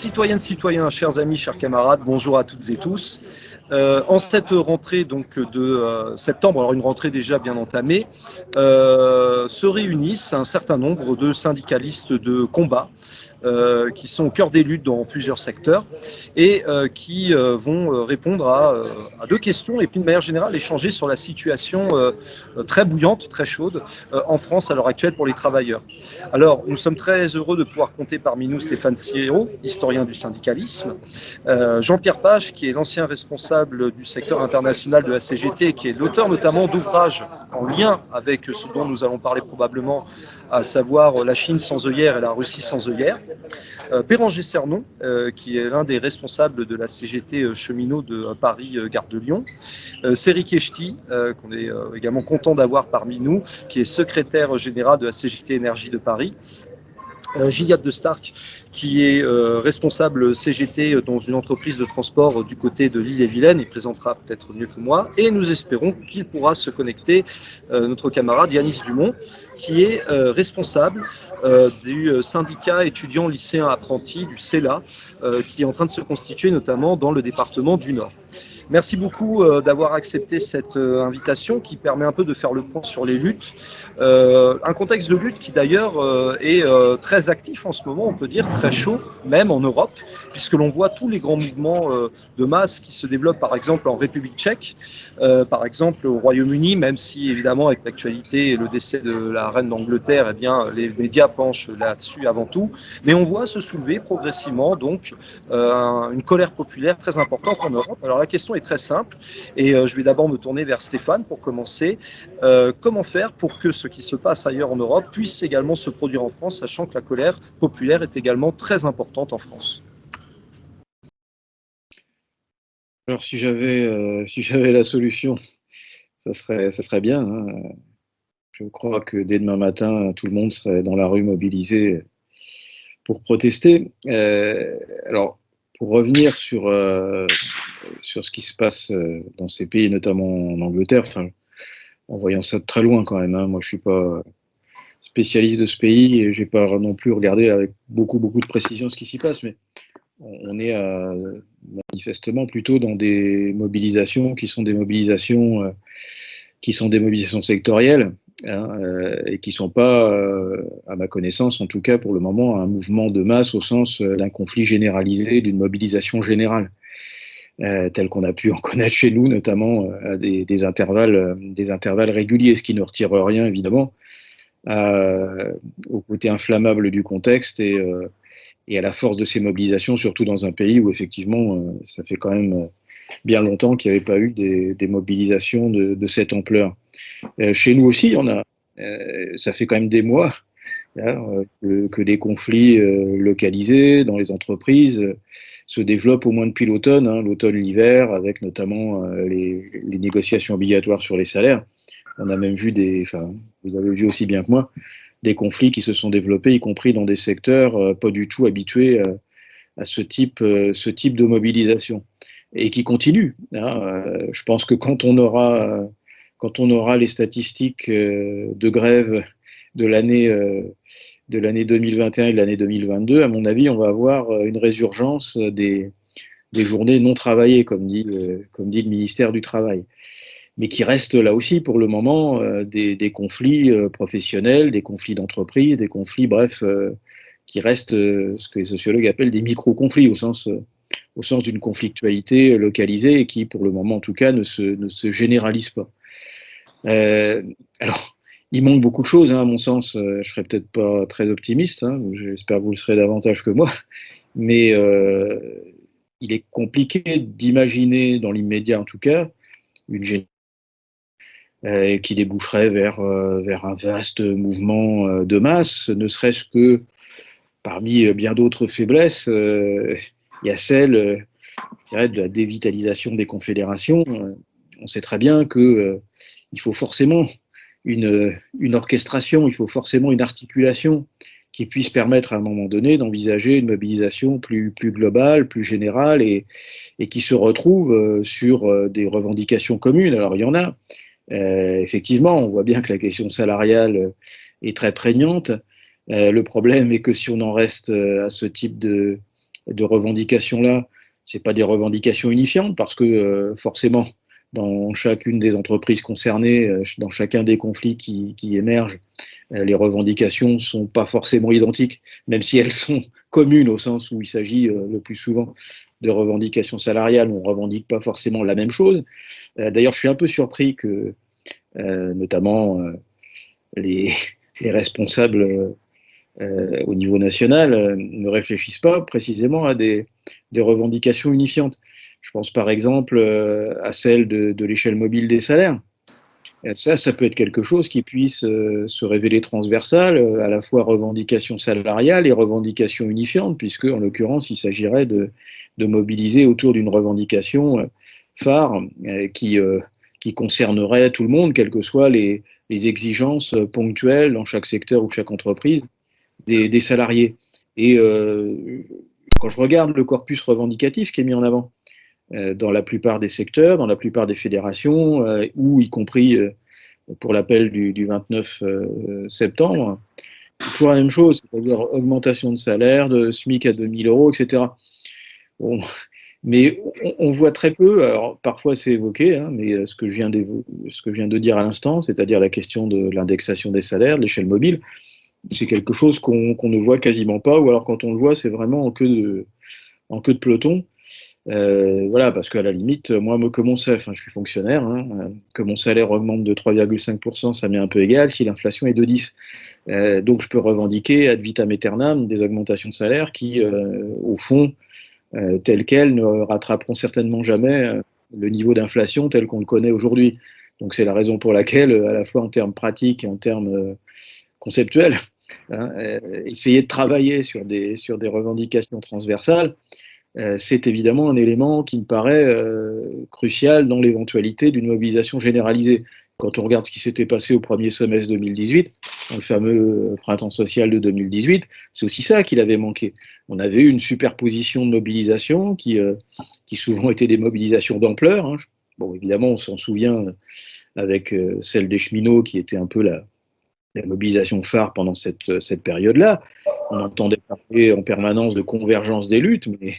Citoyennes, citoyens, chers amis, chers camarades, bonjour à toutes et tous. En cette rentrée donc de septembre, alors une rentrée déjà bien entamée, se réunissent un certain nombre de syndicalistes de combat qui sont au cœur des luttes dans plusieurs secteurs et qui vont répondre à deux questions et puis de manière générale échanger sur la situation très bouillante, très chaude en France à l'heure actuelle pour les travailleurs. Alors nous sommes très heureux de pouvoir compter parmi nous Stéphane Siero, historien du syndicalisme, Jean-Pierre Page qui est l'ancien responsable du secteur international de la CGT et qui est l'auteur notamment d'ouvrages en lien avec ce dont nous allons parler probablement, à savoir la Chine sans œillère et la Russie sans œillère. Béranger Cernon, qui est l'un des responsables de la CGT cheminot de Paris-Gare de Lyon. Séri Keshti, qu'on est également content d'avoir parmi nous, qui est secrétaire général de la CGT Énergie de Paris. Gilliatt de Stark, qui est responsable CGT dans une entreprise de transport du côté de l'Ille-et-Vilaine, il présentera peut-être mieux que moi, et nous espérons qu'il pourra se connecter, notre camarade Yanis Dumont, qui est responsable du syndicat étudiant lycéen apprenti, du CELA, qui est en train de se constituer notamment dans le département du Nord. Merci beaucoup d'avoir accepté cette invitation qui permet un peu de faire le point sur les luttes. Un contexte de lutte qui d'ailleurs est très actif en ce moment, on peut dire très chaud, même en Europe, puisque l'on voit tous les grands mouvements de masse qui se développent par exemple en République tchèque, par exemple au Royaume-Uni, même si évidemment avec l'actualité et le décès de la reine d'Angleterre, eh bien les médias penchent là-dessus avant tout. Mais on voit se soulever progressivement donc une colère populaire très importante en Europe. Alors la question est très simple et je vais d'abord me tourner vers Stéphane pour commencer. Comment faire pour que ce qui se passe ailleurs en Europe puisse également se produire en France, sachant que la colère populaire est également très importante en France? Alors si j'avais la solution, ça serait bien, hein. Je crois que dès demain matin, tout le monde serait dans la rue mobilisé pour protester. Alors, pour revenir sur ce qui se passe dans ces pays, notamment en Angleterre, enfin, en voyant ça de très loin quand même, hein. Moi, je suis pas spécialiste de ce pays et j'ai pas non plus regardé avec beaucoup de précision ce qui s'y passe, mais on est manifestement plutôt dans des mobilisations qui sont des mobilisations sectorielles, hein, et qui sont pas, à ma connaissance en tout cas pour le moment, un mouvement de masse au sens d'un conflit généralisé, d'une mobilisation générale, tel qu'on a pu en connaître chez nous, notamment à des intervalles réguliers, ce qui ne retire rien évidemment au côté inflammable du contexte et à la force de ces mobilisations, surtout dans un pays où effectivement ça fait quand même bien longtemps qu'il n'y avait pas eu des mobilisations de cette ampleur. Chez nous aussi, on a, ça fait quand même des mois, hein, que des conflits localisés dans les entreprises se développent au moins depuis l'automne, hein, l'automne-l'hiver, avec notamment les négociations obligatoires sur les salaires. On a même vu enfin, vous avez vu aussi bien que moi, des conflits qui se sont développés, y compris dans des secteurs pas du tout habitués à ce type de mobilisation, et qui continuent, hein. Je pense que quand on aura les statistiques de grève de l'année 2021 et de l'année 2022, à mon avis, on va avoir une résurgence des journées non travaillées, comme dit le ministère du Travail, mais qui restent là aussi pour le moment des conflits professionnels, des conflits d'entreprise, des conflits, bref, qui restent ce que les sociologues appellent des micro-conflits au sens d'une conflictualité localisée et qui, pour le moment en tout cas, ne se généralise pas. Alors, il manque beaucoup de choses, hein, à mon sens. Je serais peut-être pas très optimiste, hein, j'espère que vous le serez davantage que moi, mais il est compliqué d'imaginer, dans l'immédiat en tout cas, une génération qui déboucherait vers un vaste mouvement de masse, ne serait-ce que parmi bien d'autres faiblesses, il y a celle, je dirais, de la dévitalisation des confédérations. On sait très bien que il faut forcément une orchestration, il faut forcément une articulation qui puisse permettre à un moment donné d'envisager une mobilisation plus globale, plus générale et qui se retrouve sur des revendications communes. Alors il y en a. Effectivement, on voit bien que la question salariale est très prégnante. Le problème est que si on en reste à ce type de revendications-là, c'est pas des revendications unifiantes parce que forcément, dans chacune des entreprises concernées, dans chacun des conflits qui émergent, les revendications sont pas forcément identiques, même si elles sont communes au sens où il s'agit le plus souvent de revendications salariales, on ne revendique pas forcément la même chose. D'ailleurs, je suis un peu surpris que notamment les, les responsables au niveau national ne réfléchissent pas précisément à des revendications unifiantes. Je pense par exemple à celle de l'échelle mobile des salaires. Ça peut être quelque chose qui puisse se révéler transversal, à la fois revendications salariales et revendications unifiantes, puisque en l'occurrence, il s'agirait de mobiliser autour d'une revendication phare qui concernerait tout le monde, quelles que soient les exigences ponctuelles dans chaque secteur ou chaque entreprise des salariés. Et quand je regarde le corpus revendicatif qui est mis en avant, dans la plupart des secteurs, dans la plupart des fédérations, ou y compris pour l'appel du 29 septembre, c'est toujours la même chose, c'est-à-dire augmentation de salaire, de SMIC à 2000 euros, etc. Bon, mais on voit très peu, alors parfois c'est évoqué, hein, mais ce que je viens de dire à l'instant, c'est-à-dire la question de l'indexation des salaires, de l'échelle mobile, c'est quelque chose qu'on ne voit quasiment pas, ou alors quand on le voit, c'est vraiment en queue de peloton. Voilà, parce qu'à la limite, moi, que mon salaire, enfin, je suis fonctionnaire, hein, que mon salaire augmente de 3,5%, ça m'est un peu égal si l'inflation est de 10. Donc, je peux revendiquer ad vitam aeternam des augmentations de salaire qui, au fond, telles quelles, ne rattraperont certainement jamais le niveau d'inflation tel qu'on le connaît aujourd'hui. Donc, c'est la raison pour laquelle, à la fois en termes pratiques et en termes conceptuels, hein, essayer de travailler sur des revendications transversales, c'est évidemment un élément qui me paraît crucial dans l'éventualité d'une mobilisation généralisée. Quand on regarde ce qui s'était passé au premier semestre 2018, dans le fameux printemps social de 2018, c'est aussi ça qu'il avait manqué. On avait eu une superposition de mobilisations qui souvent étaient des mobilisations d'ampleur, hein. Bon, évidemment, on s'en souvient avec celle des cheminots qui était un peu la mobilisation phare pendant cette période-là. On entendait parler en permanence de convergence des luttes, mais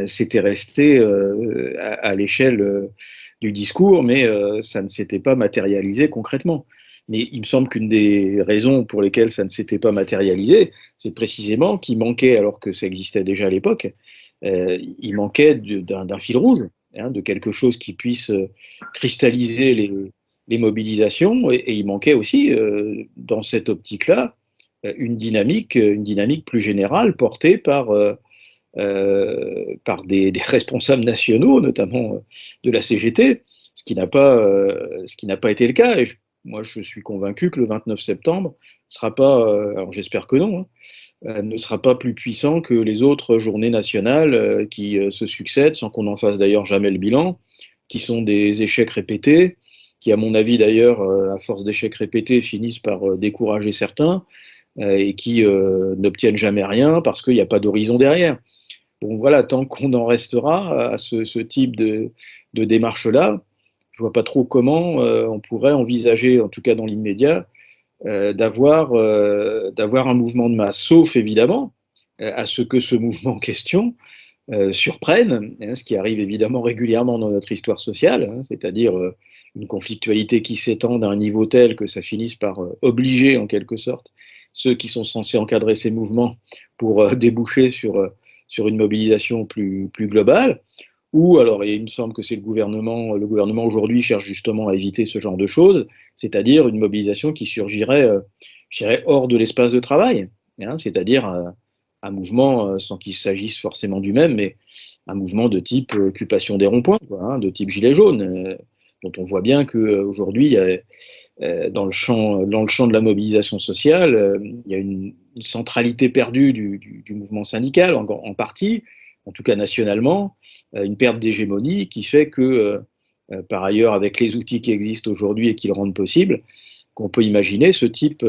c'était resté à l'échelle du discours, mais ça ne s'était pas matérialisé concrètement. Mais il me semble qu'une des raisons pour lesquelles ça ne s'était pas matérialisé, c'est précisément qu'il manquait, alors que ça existait déjà à l'époque, il manquait d'un fil rouge, hein, de quelque chose qui puisse cristalliser les mobilisations, et il manquait aussi, dans cette optique-là, une dynamique plus générale portée par des responsables nationaux, notamment de la CGT, ce qui n'a pas été le cas. Et moi, je suis convaincu que le 29 septembre sera pas, alors j'espère que non, hein, ne sera pas plus puissant que les autres journées nationales qui se succèdent, sans qu'on en fasse d'ailleurs jamais le bilan, qui sont des échecs répétés, qui, à mon avis d'ailleurs, à force d'échecs répétés, finissent par décourager certains et qui n'obtiennent jamais rien parce qu'il n'y a pas d'horizon derrière. Bon, voilà, tant qu'on en restera à ce type de démarche-là, je vois pas trop comment on pourrait envisager, en tout cas dans l'immédiat, d'avoir un mouvement de masse, sauf évidemment à ce que ce mouvement en question surprenne, hein, ce qui arrive évidemment régulièrement dans notre histoire sociale, hein, c'est-à-dire une conflictualité qui s'étend à un niveau tel que ça finisse par obliger en quelque sorte ceux qui sont censés encadrer ces mouvements pour déboucher sur une mobilisation plus globale, ou alors il me semble que c'est le gouvernement aujourd'hui cherche justement à éviter ce genre de choses, c'est-à-dire une mobilisation qui surgirait, je dirais, hors de l'espace de travail, hein, c'est-à-dire un mouvement, sans qu'il s'agisse forcément du même, mais un mouvement de type occupation des ronds-points, quoi, hein, de type gilet jaune, dont on voit bien qu'aujourd'hui, il y a dans le champ de la mobilisation sociale, il y a une centralité perdue du mouvement syndical, en partie, en tout cas nationalement, une perte d'hégémonie qui fait que, par ailleurs, avec les outils qui existent aujourd'hui et qui le rendent possible, qu'on peut imaginer ce type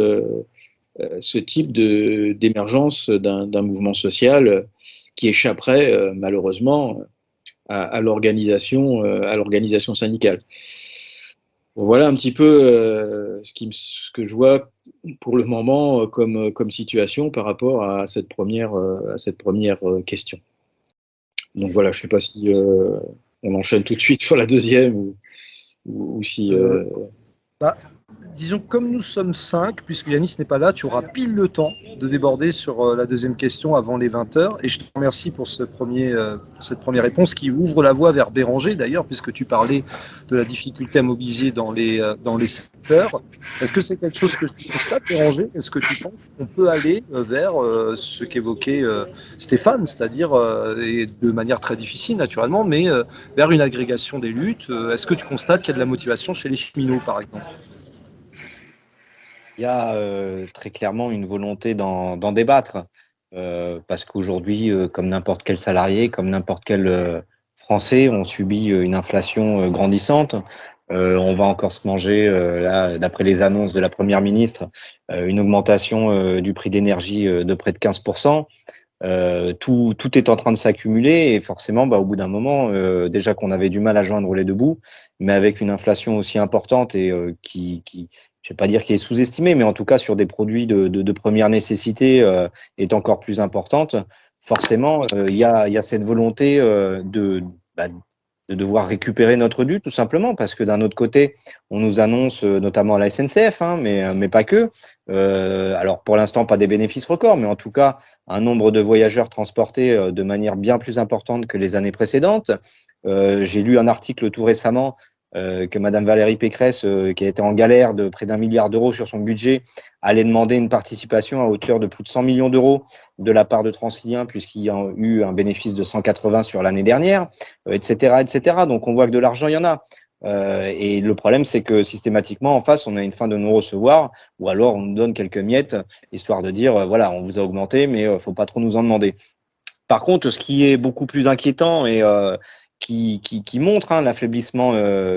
d'émergence d'un mouvement social qui échapperait malheureusement à l'organisation syndicale. Bon, voilà un petit peu ce que je vois pour le moment comme situation par rapport à cette première question. Donc voilà, je ne sais pas si on enchaîne tout de suite sur la deuxième ou si. Bah, disons que comme nous sommes 5, puisque Yanis n'est pas là, tu auras pile le temps de déborder sur la deuxième question avant les 20 heures. Et je te remercie pour cette première réponse qui ouvre la voie vers Béranger d'ailleurs, puisque tu parlais de la difficulté à mobiliser dans les secteurs. Est-ce que c'est quelque chose que tu constates, Béranger? Est-ce que tu penses qu'on peut aller vers ce qu'évoquait Stéphane, c'est-à-dire, et de manière très difficile naturellement, mais vers une agrégation des luttes? Est-ce que tu constates qu'il y a de la motivation chez les cheminots, par exemple? Il y a très clairement une volonté d'en débattre, parce qu'aujourd'hui, comme n'importe quel salarié, comme n'importe quel Français, on subit une inflation grandissante. On va encore se manger, là, d'après les annonces de la Première ministre, une augmentation du prix d'énergie de près de 15%. Tout est en train de s'accumuler et forcément, bah, au bout d'un moment, déjà qu'on avait du mal à joindre les deux bouts, mais avec une inflation aussi importante et je vais pas dire qu'elle est sous-estimée, mais en tout cas sur des produits de première nécessité est encore plus importante. Forcément, il y a cette volonté bah, de devoir récupérer notre dû, tout simplement, parce que d'un autre côté, on nous annonce, notamment à la SNCF, hein, mais pas que. Alors pour l'instant, pas des bénéfices records, mais en tout cas un nombre de voyageurs transportés de manière bien plus importante que les années précédentes. J'ai lu un article tout récemment que Madame Valérie Pécresse, qui a été en galère de près d'1 milliard d'euros sur son budget, allait demander une participation à hauteur de plus de 100 millions d'euros de la part de Transilien, puisqu'il y a eu un bénéfice de 180 sur l'année dernière, etc., etc. Donc on voit que de l'argent, il y en a. Et le problème, c'est que systématiquement, en face, on a une fin de non-recevoir, ou alors on nous donne quelques miettes, histoire de dire, voilà, on vous a augmenté, mais faut pas trop nous en demander. Par contre, ce qui est beaucoup plus inquiétant et qui montre hein, l'affaiblissement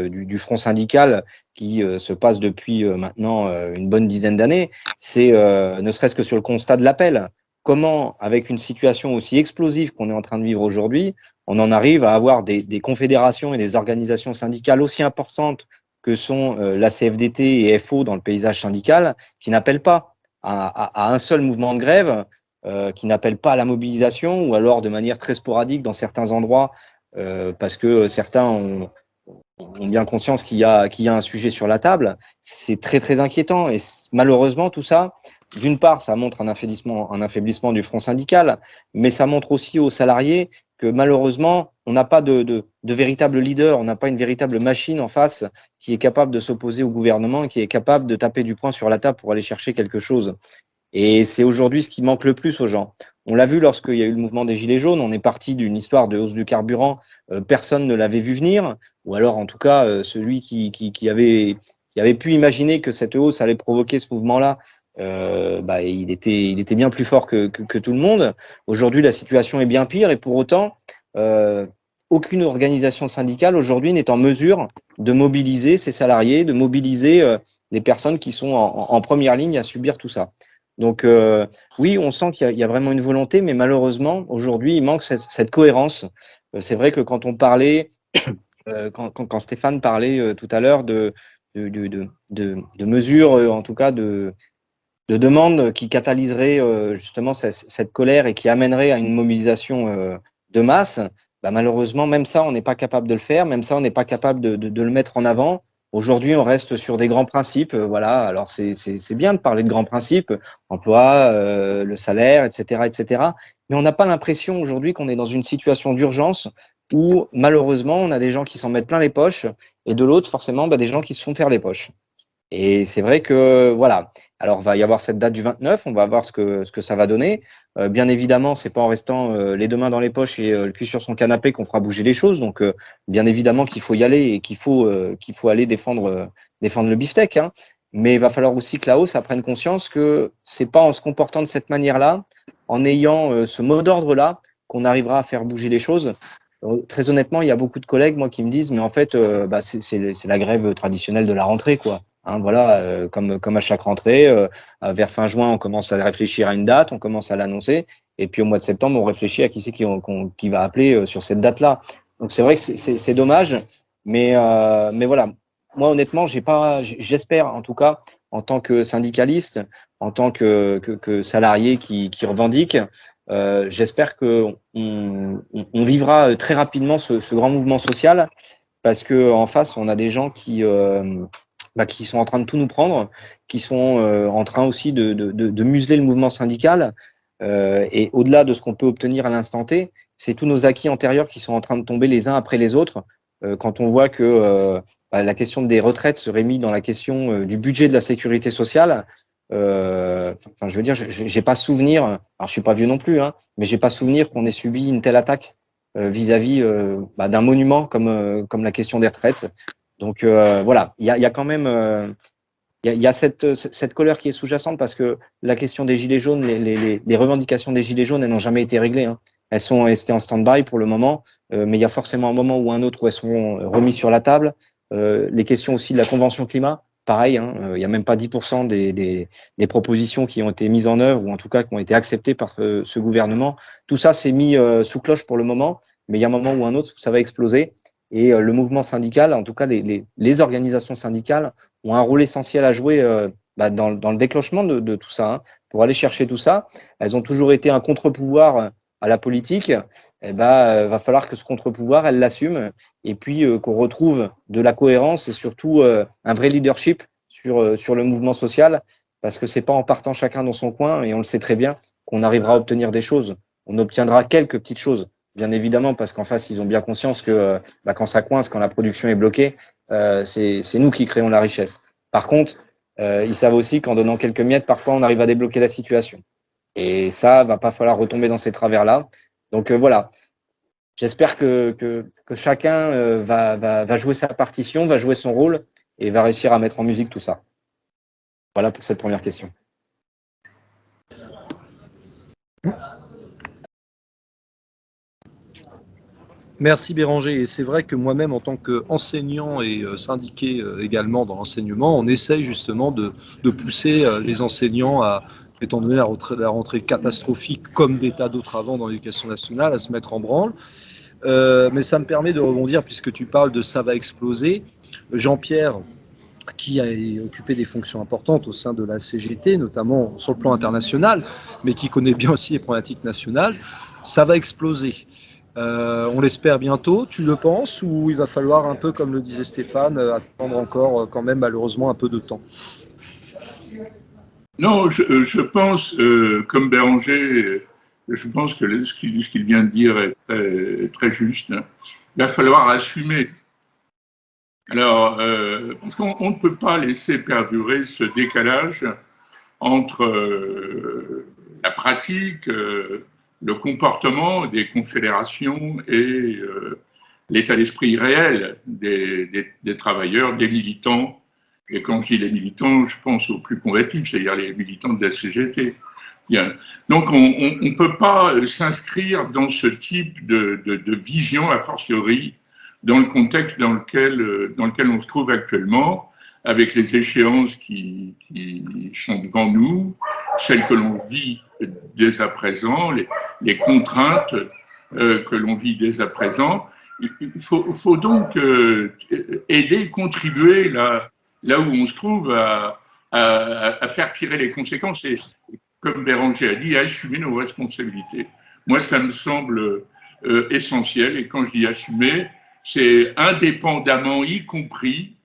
du front syndical qui se passe depuis maintenant une bonne dizaine d'années, c'est ne serait-ce que sur le constat de l'appel. Comment, avec une situation aussi explosive qu'on est en train de vivre aujourd'hui, on en arrive à avoir des confédérations et des organisations syndicales aussi importantes que sont la CFDT et FO dans le paysage syndical, qui n'appellent pas à un seul mouvement de grève, qui n'appellent pas à la mobilisation, ou alors de manière très sporadique dans certains endroits, parce que certains ont bien conscience qu'il y a un sujet sur la table. C'est très très inquiétant et malheureusement tout ça, d'une part, ça montre un affaiblissement du front syndical, mais ça montre aussi aux salariés que malheureusement, on n'a pas de véritable leader, on n'a pas une véritable machine en face qui est capable de s'opposer au gouvernement, qui est capable de taper du poing sur la table pour aller chercher quelque chose. Et c'est aujourd'hui ce qui manque le plus aux gens. On l'a vu lorsqu'il y a eu le mouvement des Gilets jaunes, on est parti d'une histoire de hausse du carburant, personne ne l'avait vu venir, ou alors en tout cas celui qui avait pu imaginer que cette hausse allait provoquer ce mouvement-là, bah, il était bien plus fort que tout le monde. Aujourd'hui, la situation est bien pire et pour autant, euh, aucune organisation syndicale aujourd'hui n'est en mesure de mobiliser ses salariés, de mobiliser les personnes qui sont en première ligne à subir tout ça. Donc oui, on sent qu'il y a vraiment une volonté, mais malheureusement, aujourd'hui, il manque cette cohérence. C'est vrai que quand on parlait, quand Stéphane parlait tout à l'heure de mesures, en tout cas de demandes qui catalyseraient justement cette colère et qui amèneraient à une mobilisation de masse, bah, malheureusement, même ça, on n'est pas capable de le faire, même ça, on n'est pas capable de le mettre en avant. Aujourd'hui, on reste sur des grands principes. Voilà, alors c'est bien de parler de grands principes, emploi, le salaire, etc., etc. Mais on n'a pas l'impression aujourd'hui qu'on est dans une situation d'urgence où malheureusement, on a des gens qui s'en mettent plein les poches et de l'autre, forcément, bah, des gens qui se font faire les poches. Et c'est vrai que, voilà. Alors, va y avoir cette date du 29, on va voir ce que ça va donner. Bien évidemment, c'est pas en restant les deux mains dans les poches et le cul sur son canapé qu'on fera bouger les choses. Donc, bien évidemment qu'il faut y aller et qu'il faut aller défendre le beefsteak, hein. Mais il va falloir aussi que là-haut, ça prenne conscience que c'est pas en se comportant de cette manière-là, en ayant ce mot d'ordre-là, qu'on arrivera à faire bouger les choses. Très honnêtement, il y a beaucoup de collègues, moi, qui me disent, mais en fait, bah, c'est la grève traditionnelle de la rentrée, quoi. Hein, voilà, comme à chaque rentrée, vers fin juin, on commence à réfléchir à une date, on commence à l'annoncer, et puis au mois de septembre, on réfléchit à qui c'est qui va appeler sur cette date-là. Donc c'est vrai que c'est dommage, mais voilà. Moi, honnêtement, j'espère, en tout cas, en tant que syndicaliste, en tant que salarié qui revendique, J'espère qu'on vivra très rapidement ce grand mouvement social, parce que en face, on a des gens qui sont en train de tout nous prendre, qui sont en train aussi de museler le mouvement syndical. Et au-delà de ce qu'on peut obtenir à l'instant T, c'est tous nos acquis antérieurs qui sont en train de tomber les uns après les autres. Quand on voit que la question des retraites serait mise dans la question du budget de la sécurité sociale, enfin, je veux dire, j'ai pas souvenir, alors je suis pas vieux non plus, hein, mais j'ai pas souvenir qu'on ait subi une telle attaque vis-à-vis d'un monument comme la question des retraites. Donc voilà, il y a quand même il y a cette colère qui est sous-jacente, parce que la question des gilets jaunes, les revendications des gilets jaunes, elles n'ont jamais été réglées, hein. Elles sont restées en stand-by pour le moment, mais il y a forcément un moment ou un autre où elles seront remises sur la table. Les questions aussi de la Convention climat, pareil, hein, il n'y a même pas 10% des propositions qui ont été mises en œuvre, ou en tout cas qui ont été acceptées par ce gouvernement. Tout ça s'est mis sous cloche pour le moment, mais il y a un moment ou un autre où ça va exploser. Et le mouvement syndical, en tout cas les organisations syndicales, ont un rôle essentiel à jouer dans le déclenchement de tout ça, hein, pour aller chercher tout ça. Elles ont toujours été un contre-pouvoir à la politique. Et va falloir que ce contre-pouvoir, elles l'assument, et puis qu'on retrouve de la cohérence et surtout un vrai leadership sur le mouvement social, parce que c'est pas en partant chacun dans son coin, et on le sait très bien, qu'on arrivera à obtenir des choses. On obtiendra quelques petites choses, bien évidemment, parce qu'en face, ils ont bien conscience que quand ça coince, quand la production est bloquée, c'est nous qui créons la richesse. Par contre, ils savent aussi qu'en donnant quelques miettes, parfois, on arrive à débloquer la situation. Et ça, va pas falloir retomber dans ces travers-là. Donc voilà, j'espère que chacun va jouer sa partition, va jouer son rôle, et va réussir à mettre en musique tout ça. Voilà pour cette première question. Merci Béranger. Et c'est vrai que moi-même, en tant qu'enseignant et syndiqué également dans l'enseignement, on essaye justement de pousser les enseignants à, étant donné la rentrée catastrophique, comme des tas d'autres avant dans l'éducation nationale, à se mettre en branle. Mais ça me permet de rebondir, puisque tu parles de ça va exploser. Jean-Pierre, qui a occupé des fonctions importantes au sein de la CGT, notamment sur le plan international, mais qui connaît bien aussi les problématiques nationales, ça va exploser. On l'espère bientôt, tu le penses, ou il va falloir un peu, comme le disait Stéphane, attendre encore quand même malheureusement un peu de temps? Non, je pense, comme Béranger, je pense que ce qu'il vient de dire est très juste, hein. Il va falloir assumer. Alors, parce qu'on ne peut pas laisser perdurer ce décalage entre la pratique, le comportement des confédérations et l'état d'esprit réel des travailleurs, des militants. Et quand je dis les militants, je pense aux plus combatifs, c'est-à-dire les militants de la CGT. Bien. Donc on ne peut pas s'inscrire dans ce type de vision, a fortiori, dans le contexte dans lequel on se trouve actuellement, avec les échéances qui sont devant nous, celles que l'on vit dès à présent, les contraintes que l'on vit dès à présent. Il faut donc aider, contribuer là où on se trouve à faire tirer les conséquences et, comme Béranger a dit, à assumer nos responsabilités. Moi, ça me semble essentiel, et quand je dis assumer, c'est indépendamment, y compris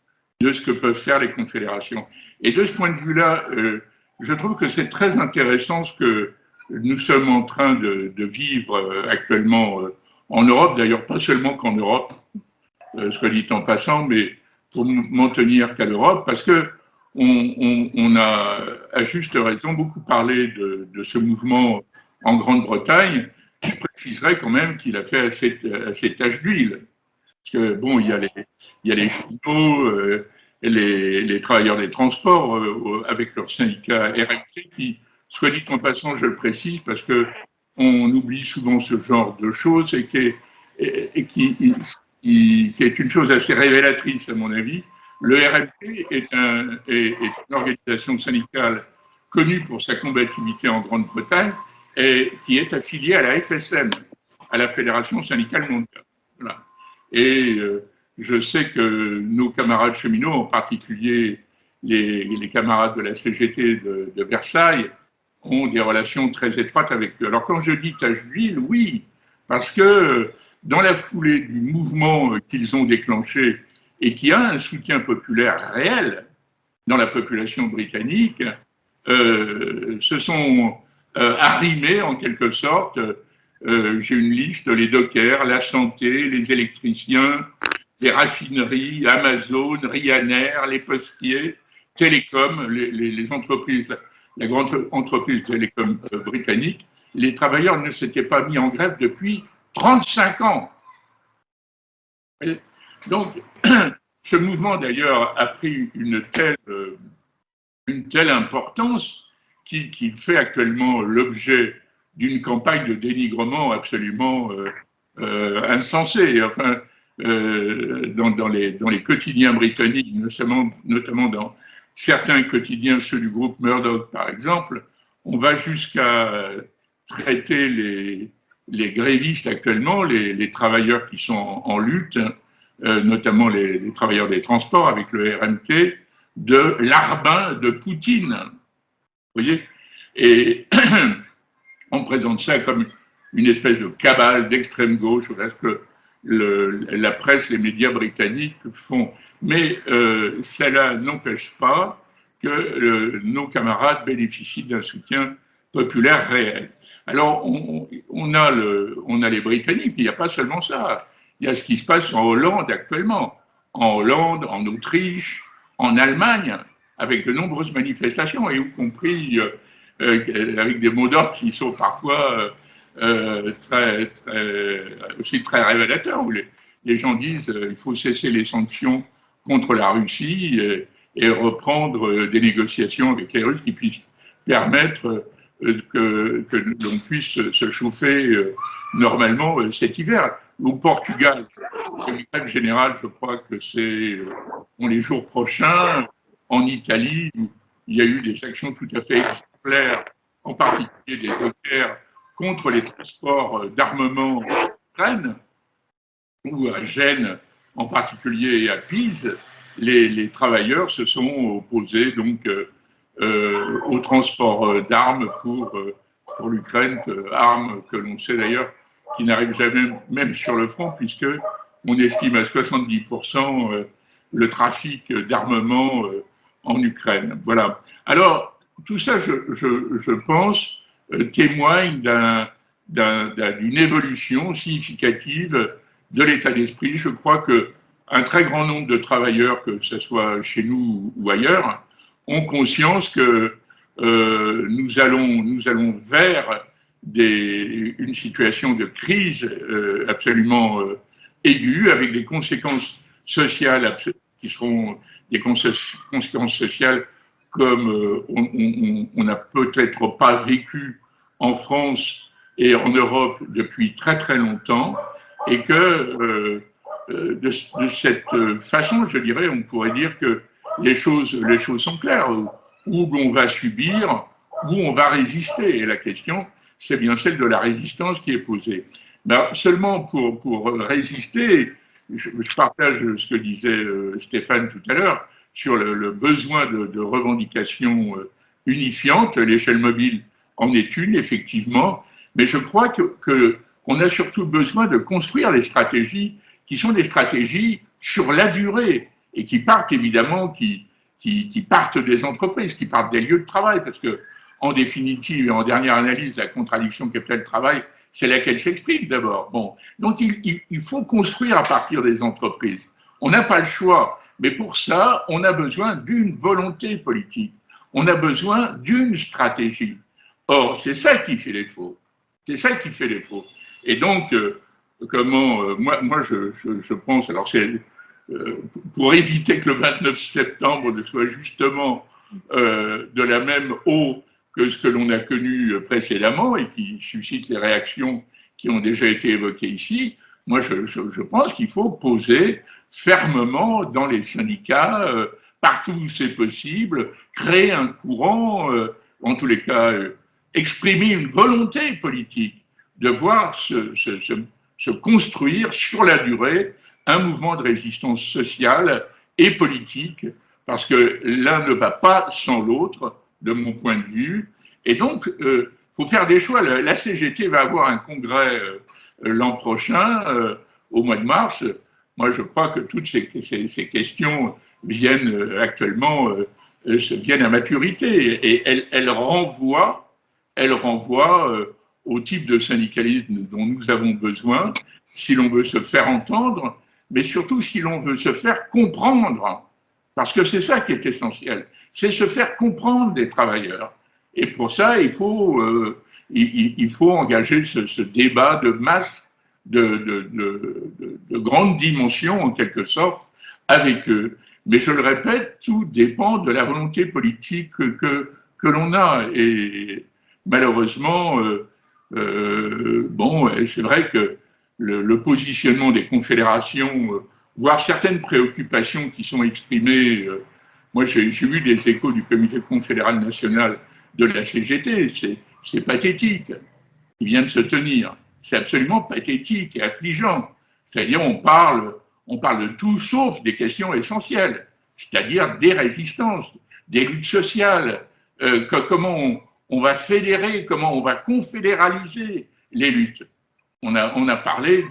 de ce que peuvent faire les confédérations. Et de ce point de vue-là, je trouve que c'est très intéressant ce que nous sommes en train de vivre actuellement en Europe, d'ailleurs pas seulement qu'en Europe, soit dit en passant, mais pour m'en tenir qu'à l'Europe, parce que on a à juste raison beaucoup parlé de ce mouvement en Grande-Bretagne. Je préciserai quand même qu'il a fait assez tache d'huile. Parce que, bon, il y a les cheminots, les travailleurs des transports avec leur syndicat RMT qui, soit dit en passant, je le précise, parce que on oublie souvent ce genre de choses et qui est une chose assez révélatrice à mon avis. Le RMT est une organisation syndicale connue pour sa combativité en Grande-Bretagne et qui est affiliée à la FSM, à la Fédération syndicale mondiale. Voilà. Et je sais que nos camarades cheminots, en particulier les camarades de la CGT de Versailles, ont des relations très étroites avec eux. Alors quand je dis tache d'huile, oui, parce que dans la foulée du mouvement qu'ils ont déclenché et qui a un soutien populaire réel dans la population britannique, se sont arrimés en quelque sorte, j'ai une liste, les dockers, la santé, les électriciens, les raffineries, Amazon, Ryanair, les postiers, Télécom, les entreprises, la grande entreprise télécom britannique, les travailleurs ne s'étaient pas mis en grève depuis 35 ans. Et donc, ce mouvement d'ailleurs a pris une telle importance qu'il fait actuellement l'objet d'une campagne de dénigrement absolument insensée. Enfin, dans les quotidiens britanniques, notamment dans certains quotidiens, ceux du groupe Murdoch par exemple, on va jusqu'à traiter les grévistes actuellement, les travailleurs qui sont en lutte, notamment les travailleurs des transports avec le RMT, de larbin de Poutine. Vous voyez? Et on présente ça comme une espèce de cabale d'extrême gauche, parce que la presse, les médias britanniques font. Mais cela n'empêche pas que nos camarades bénéficient d'un soutien populaire réel. Alors, on a les Britanniques, mais il n'y a pas seulement ça. Il y a ce qui se passe en Hollande actuellement. En Hollande, en Autriche, en Allemagne, avec de nombreuses manifestations, et y compris avec des mots d'ordre qui sont parfois aussi très révélateurs, où les gens disent il faut cesser les sanctions contre la Russie et reprendre des négociations avec les Russes qui puissent permettre que l'on puisse se chauffer normalement cet hiver. Au Portugal, en règle générale, je crois que c'est dans les jours prochains. En Italie, il y a eu des actions tout à fait exemplaires, en particulier des dockers contre les transports d'armement en Ukraine, ou à Gênes en particulier et à Pise, les travailleurs se sont opposés donc au transport d'armes pour l'Ukraine, armes que l'on sait d'ailleurs qui n'arrivent jamais même sur le front, puisque on estime à 70% le trafic d'armement en Ukraine. Voilà. Alors, tout ça, je pense, témoigne d'une évolution significative de l'état d'esprit. Je crois qu'un très grand nombre de travailleurs, que ce soit chez nous ou ailleurs, ont conscience que nous allons vers une situation de crise absolument aiguë, avec des conséquences sociales qui seront des conséquences sociales comme on n'a peut-être pas vécu en France et en Europe depuis très très longtemps, et que de cette façon, je dirais, on pourrait dire que les choses sont claires, où on va subir, où on va résister, et la question, c'est bien celle de la résistance qui est posée. Mais seulement pour résister, je partage ce que disait Stéphane tout à l'heure sur le besoin de revendications unifiantes. L'échelle mobile en est une, effectivement, mais je crois qu'on a surtout besoin de construire les stratégies qui sont des stratégies sur la durée et qui partent évidemment, qui partent des entreprises, qui partent des lieux de travail, parce que en définitive et en dernière analyse, la contradiction capital-travail, c'est là qu'elle s'exprime d'abord. Bon, donc il faut construire à partir des entreprises. On n'a pas le choix, mais pour ça, on a besoin d'une volonté politique. On a besoin d'une stratégie. Or, c'est ça qui fait défaut. C'est ça qui fait défaut. Et donc, moi, je pense, alors c'est pour éviter que le 29 septembre ne soit justement de la même eau que ce que l'on a connu précédemment et qui suscite les réactions qui ont déjà été évoquées ici, moi je pense qu'il faut poser fermement dans les syndicats, partout où c'est possible, créer un courant, en tous les cas, exprimer une volonté politique de voir se construire sur la durée un mouvement de résistance sociale et politique, parce que l'un ne va pas sans l'autre, de mon point de vue, Et donc, faut faire des choix. La CGT va avoir un congrès l'an prochain, au mois de mars. Moi, je crois que toutes ces questions viennent actuellement viennent à maturité et elles renvoient au type de syndicalisme dont nous avons besoin si l'on veut se faire entendre, mais surtout si l'on veut se faire comprendre. Parce que c'est ça qui est essentiel, c'est se faire comprendre des travailleurs. Et pour ça, il faut engager ce débat de masse, de grande dimension en quelque sorte, avec eux. Mais je le répète, tout dépend de la volonté politique que l'on a. Et malheureusement, bon, c'est vrai que le positionnement des confédérations, voire certaines préoccupations qui sont exprimées, moi j'ai vu des échos du comité confédéral national de la CGT, c'est pathétique, il vient de se tenir. C'est absolument pathétique et affligeant. C'est-à-dire on parle de tout sauf des questions essentielles, c'est-à-dire des résistances, des luttes sociales, comment on va fédérer, comment on va confédéraliser les luttes. On a parlé,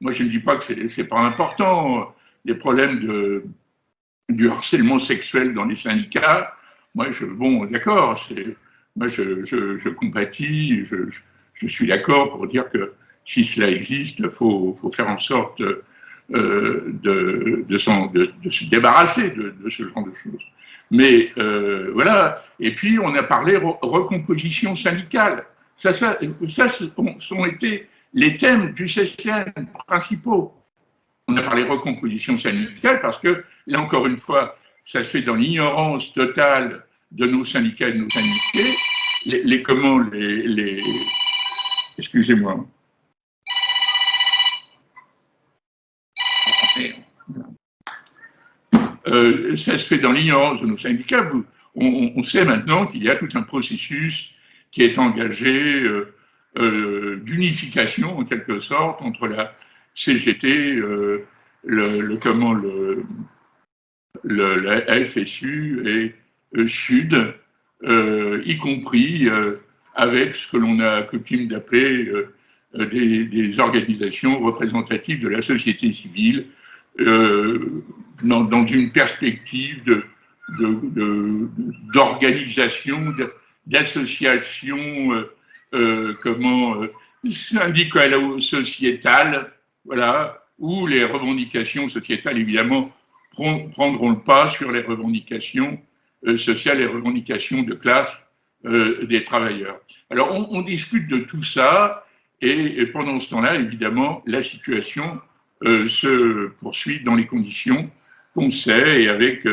moi je ne dis pas que c'est pas important, les problèmes du harcèlement sexuel dans les syndicats. Moi, bon, d'accord, moi je compatis, je suis d'accord pour dire que si cela existe, faut faire en sorte de se débarrasser de ce genre de choses. Mais voilà. Et puis on a parlé recomposition syndicale. Ça sont été les thèmes du CCM principaux. On a parlé recomposition syndicale parce que là encore une fois, ça se fait dans l'ignorance totale de nos syndicats et de nos syndiqués. Excusez-moi. Ça se fait dans l'ignorance de nos syndicats. On sait maintenant qu'il y a tout un processus qui est engagé d'unification, en quelque sorte, entre la CGT, la FSU et Sud, y compris avec ce que l'on a coutume d'appeler des organisations représentatives de la société civile, dans une perspective d'organisation, d'association, syndicalo-sociétale, voilà, où les revendications sociétales, évidemment, prendront le pas sur les revendications sociales et revendications de classe des travailleurs. Alors, on discute de tout ça, et pendant ce temps-là, évidemment, la situation se poursuit dans les conditions qu'on sait et avec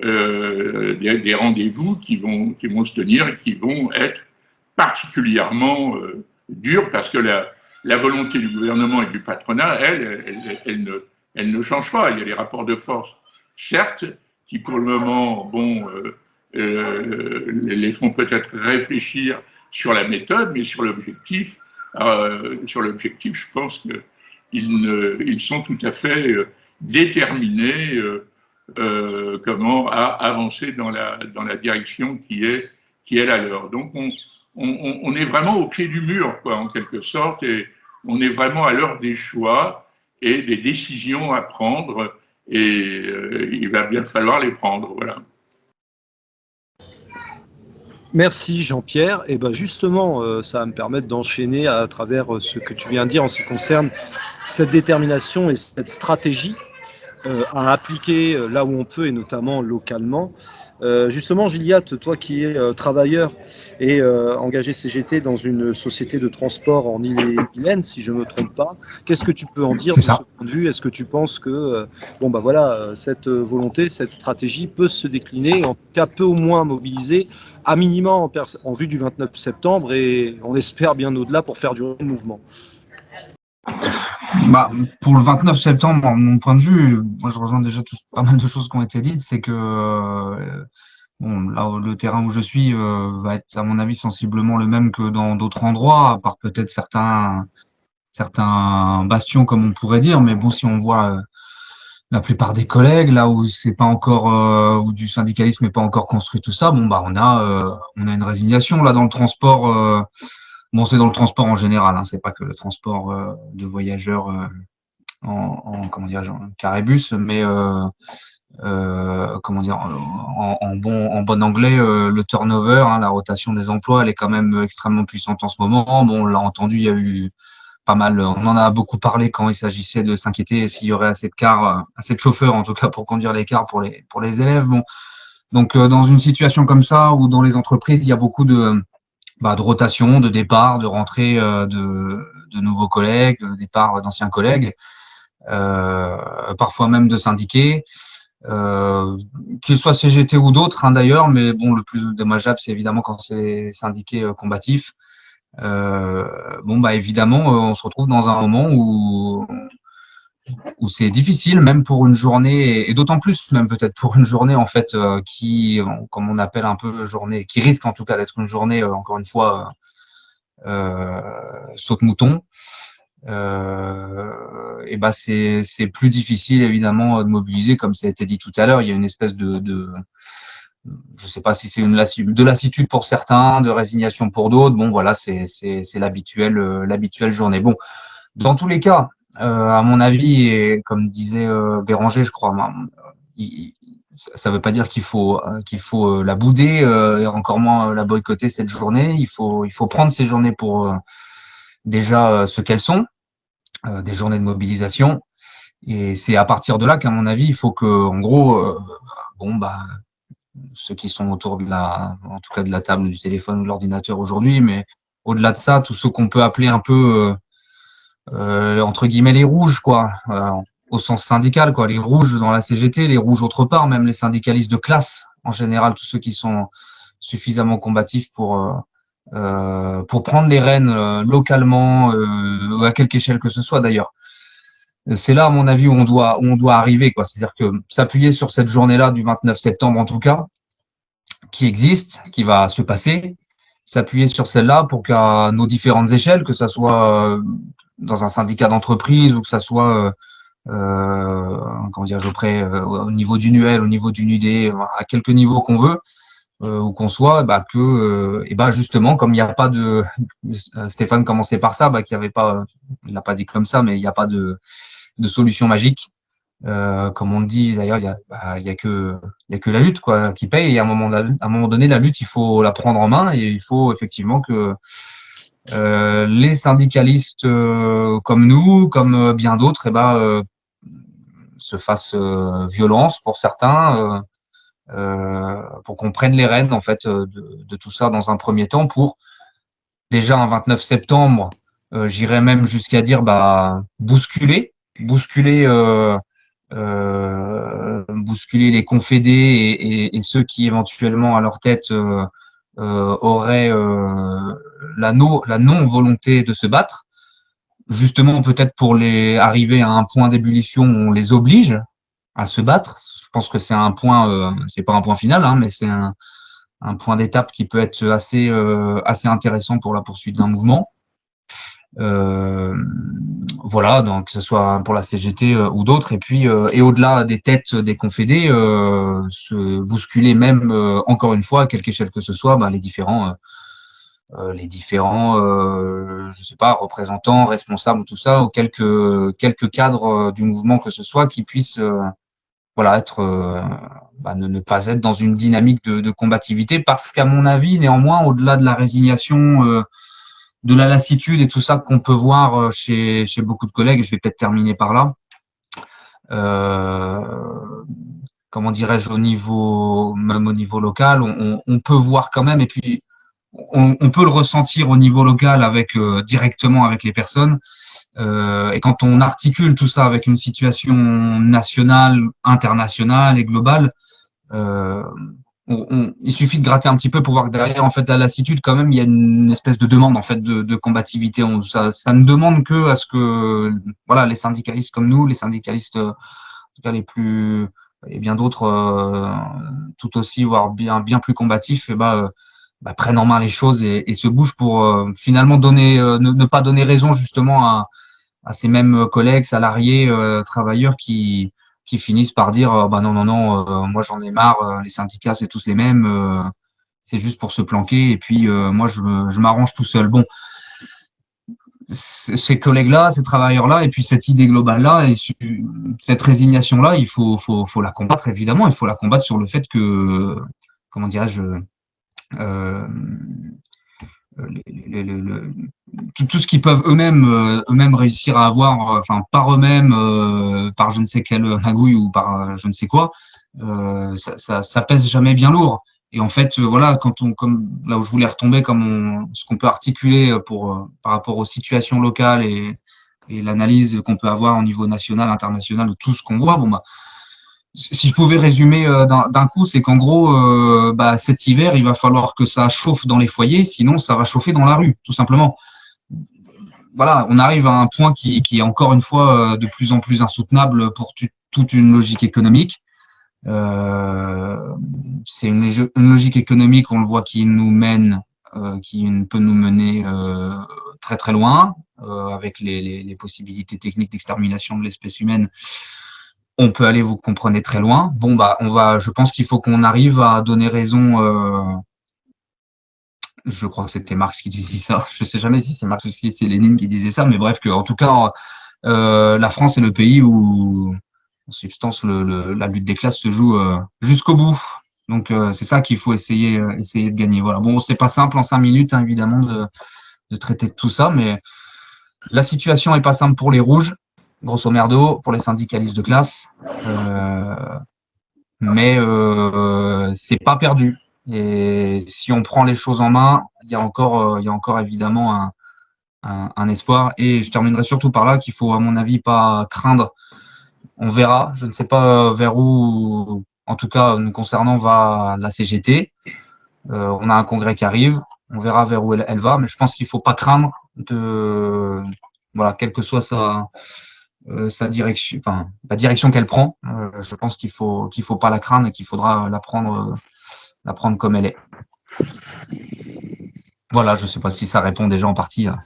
des rendez-vous qui vont se tenir et qui vont être particulièrement durs parce que la volonté du gouvernement et du patronat, elle ne change pas. Il y a les rapports de force, certes, qui pour le moment, les font peut-être réfléchir sur la méthode, mais sur l'objectif, je pense qu'ils sont tout à fait déterminés à avancer dans la direction qui est la leur. Donc on est vraiment au pied du mur, quoi, en quelque sorte, et on est vraiment à l'heure des choix et des décisions à prendre, et il va bien falloir les prendre, voilà. Merci Jean-Pierre. Et ben justement, ça va me permettre d'enchaîner à travers ce que tu viens de dire en ce qui concerne cette détermination et cette stratégie à appliquer là où on peut et notamment localement. Justement, Gilliatt, toi qui es travailleur et engagé CGT dans une société de transport en Ille-et-Vilaine, si je ne me trompe pas, qu'est-ce que tu peux en dire de ce point de vue? Est-ce que tu penses que cette volonté, cette stratégie peut se décliner, en tout cas peut au moins mobiliser à minima en vue du 29 septembre et on espère bien au-delà pour faire durer le mouvement? Pour le 29 septembre, mon point de vue, moi je rejoins déjà pas mal de choses qui ont été dites, c'est que là le terrain où je suis va être à mon avis sensiblement le même que dans d'autres endroits, à part peut-être certains bastions comme on pourrait dire, mais bon, si on voit la plupart des collègues, là où c'est pas encore, où du syndicalisme n'est pas encore construit tout ça, bon bah on a une résignation là dans le transport. Bon, c'est dans le transport en général, hein, c'est pas que le transport de voyageurs comment dire, en carrébus, mais comment dire, en bon anglais, le turnover, hein, la rotation des emplois, elle est quand même extrêmement puissante en ce moment. Bon, on l'a entendu, il y a eu pas mal, on en a beaucoup parlé quand il s'agissait de s'inquiéter s'il y aurait assez de cars, assez de chauffeurs en tout cas pour conduire les cars pour les élèves. Bon, donc dans une situation comme ça où dans les entreprises il y a beaucoup de rotation, de départ, de rentrée de nouveaux collègues, de départ d'anciens collègues, parfois même de syndiqués, qu'ils soient CGT ou d'autres, hein, d'ailleurs, mais bon, le plus dommageable, c'est évidemment quand c'est syndiqué combatif. Bon, bah évidemment, on se retrouve dans un moment où c'est difficile, même pour une journée, et d'autant plus, même peut-être pour une journée en fait, comme on appelle un peu journée, qui risque en tout cas d'être une journée, encore une fois, saute-mouton. Et bah c'est plus difficile évidemment de mobiliser, comme ça a été dit tout à l'heure. Il y a une espèce je sais pas si c'est de lassitude pour certains, de résignation pour d'autres. Bon voilà, c'est l'habituelle journée. Bon, dans tous les cas, à mon avis, et comme disait Béranger, je crois, ça ne veut pas dire qu'il faut la bouder, et encore moins la boycotter cette journée. Il faut prendre ces journées pour déjà ce qu'elles sont, des journées de mobilisation. Et c'est à partir de là qu'à mon avis, il faut que, en gros, bon bah ceux qui sont autour en tout cas de la table, du téléphone ou de l'ordinateur aujourd'hui, mais au-delà de ça, tous ceux qu'on peut appeler un peu entre guillemets les rouges, quoi, au sens syndical, quoi, les rouges dans la CGT, les rouges autre part, même les syndicalistes de classe en général, tous ceux qui sont suffisamment combatifs pour prendre les rênes localement, à quelque échelle que ce soit d'ailleurs. C'est là, à mon avis, où on doit arriver, quoi. C'est-à-dire que s'appuyer sur cette journée-là du 29 septembre, en tout cas, qui existe, qui va se passer, s'appuyer sur celle-là pour qu'à nos différentes échelles, que ça soit dans un syndicat d'entreprise ou que ça soit comment dire, au niveau du NUEL, au niveau du NUD, à quelques niveaux qu'on veut, ou qu'on soit, bah, et bah, justement, comme il n'y a pas Stéphane commençait par ça, bah, qu'il n'y avait pas, il l'a pas dit comme ça, mais il n'y a pas de solution magique. Comme on le dit d'ailleurs, il y a que la lutte, quoi, qui paye. Et à un moment donné, la lutte, il faut la prendre en main et il faut effectivement que les syndicalistes comme nous, comme bien d'autres, se fassent violence pour certains, pour qu'on prenne les rênes en fait de tout ça dans un premier temps, pour déjà un 29 septembre, j'irais même jusqu'à dire bah bousculer bousculer les confédés et ceux qui éventuellement à leur tête auraient la non-volonté de se battre, justement peut-être pour les arriver à un point d'ébullition où on les oblige à se battre. Je pense que c'est un point, c'est pas un point final, hein, mais c'est un point d'étape qui peut être assez intéressant pour la poursuite d'un mouvement. Voilà, donc que ce soit pour la CGT ou d'autres, et puis et au-delà des têtes des confédés, se bousculer même encore une fois à quelque échelle que ce soit, bah, les différents je sais pas, représentants, responsables, tout ça, ou quelques cadres du mouvement que ce soit qui puissent voilà être ne pas être dans une dynamique de combativité, parce qu'à mon avis, néanmoins, au-delà de la résignation, de la lassitude et tout ça qu'on peut voir chez beaucoup de collègues, et je vais peut-être terminer par là. Comment dirais-je, même au niveau local, on peut voir quand même, et puis on peut le ressentir au niveau local directement avec les personnes. Et quand on articule tout ça avec une situation nationale, internationale et globale, il suffit de gratter un petit peu pour voir que derrière, en fait, la lassitude, quand même, il y a une espèce de demande, en fait, de combativité. Ça ne demande que à ce que, voilà, les syndicalistes comme nous, les syndicalistes, en tout cas les plus, et bien d'autres, tout aussi, voire bien plus combatifs, prennent en main les choses et se bougent pour finalement ne pas donner raison justement à ces mêmes collègues, salariés, travailleurs qui qui finissent par dire bah non, non, non, moi j'en ai marre, les syndicats c'est tous les mêmes, c'est juste pour se planquer, et puis moi je m'arrange tout seul. Bon, ces collègues-là, ces travailleurs-là, et puis cette idée globale-là, et cette résignation-là, faut la combattre, évidemment. Il faut la combattre sur le fait que, comment dirais-je, euh, tout ce qu'ils peuvent eux-mêmes réussir à avoir, enfin par eux-mêmes, par je ne sais quelle magouille ou par je ne sais quoi, ça pèse jamais bien lourd. Et en fait, voilà, comme là où je voulais retomber, ce qu'on peut articuler par rapport aux situations locales et l'analyse qu'on peut avoir au niveau national, international de tout ce qu'on voit, bon bah, si je pouvais résumer d'un coup, c'est qu'en gros, bah, cet hiver, il va falloir que ça chauffe dans les foyers, sinon ça va chauffer dans la rue, tout simplement. Voilà, on arrive à un point qui est encore une fois de plus en plus insoutenable pour toute une logique économique. C'est une logique économique, on le voit, qui nous mène, qui peut nous mener très très loin, avec les possibilités techniques d'extermination de l'espèce humaine. On peut aller, vous comprenez, très loin. Bon, bah, je pense qu'il faut qu'on arrive à donner raison. Je crois que c'était Marx qui disait ça. Je sais jamais si c'est Marx ou si c'est Lénine qui disait ça, mais bref, en tout cas, la France est le pays où, en substance, la lutte des classes se joue jusqu'au bout. Donc, c'est ça qu'il faut essayer de gagner. Voilà. Bon, c'est pas simple en 5 minutes, hein, évidemment, de traiter de tout ça, mais la situation est pas simple pour les rouges, grosso merdo, pour les syndicalistes de classe. Mais c'est pas perdu. Et si on prend les choses en main, il y a encore évidemment un espoir. Et je terminerai surtout par là qu'il faut, à mon avis, pas craindre. On verra. Je ne sais pas vers où, en tout cas nous concernant, va la CGT. On a un congrès qui arrive. On verra vers où elle va. Mais je pense qu'il faut pas craindre voilà, quelle que soit sa direction, enfin la direction qu'elle prend. Je pense qu'il faut pas la craindre et qu'il faudra la prendre comme elle est. Voilà, je ne sais pas si ça répond déjà en partie à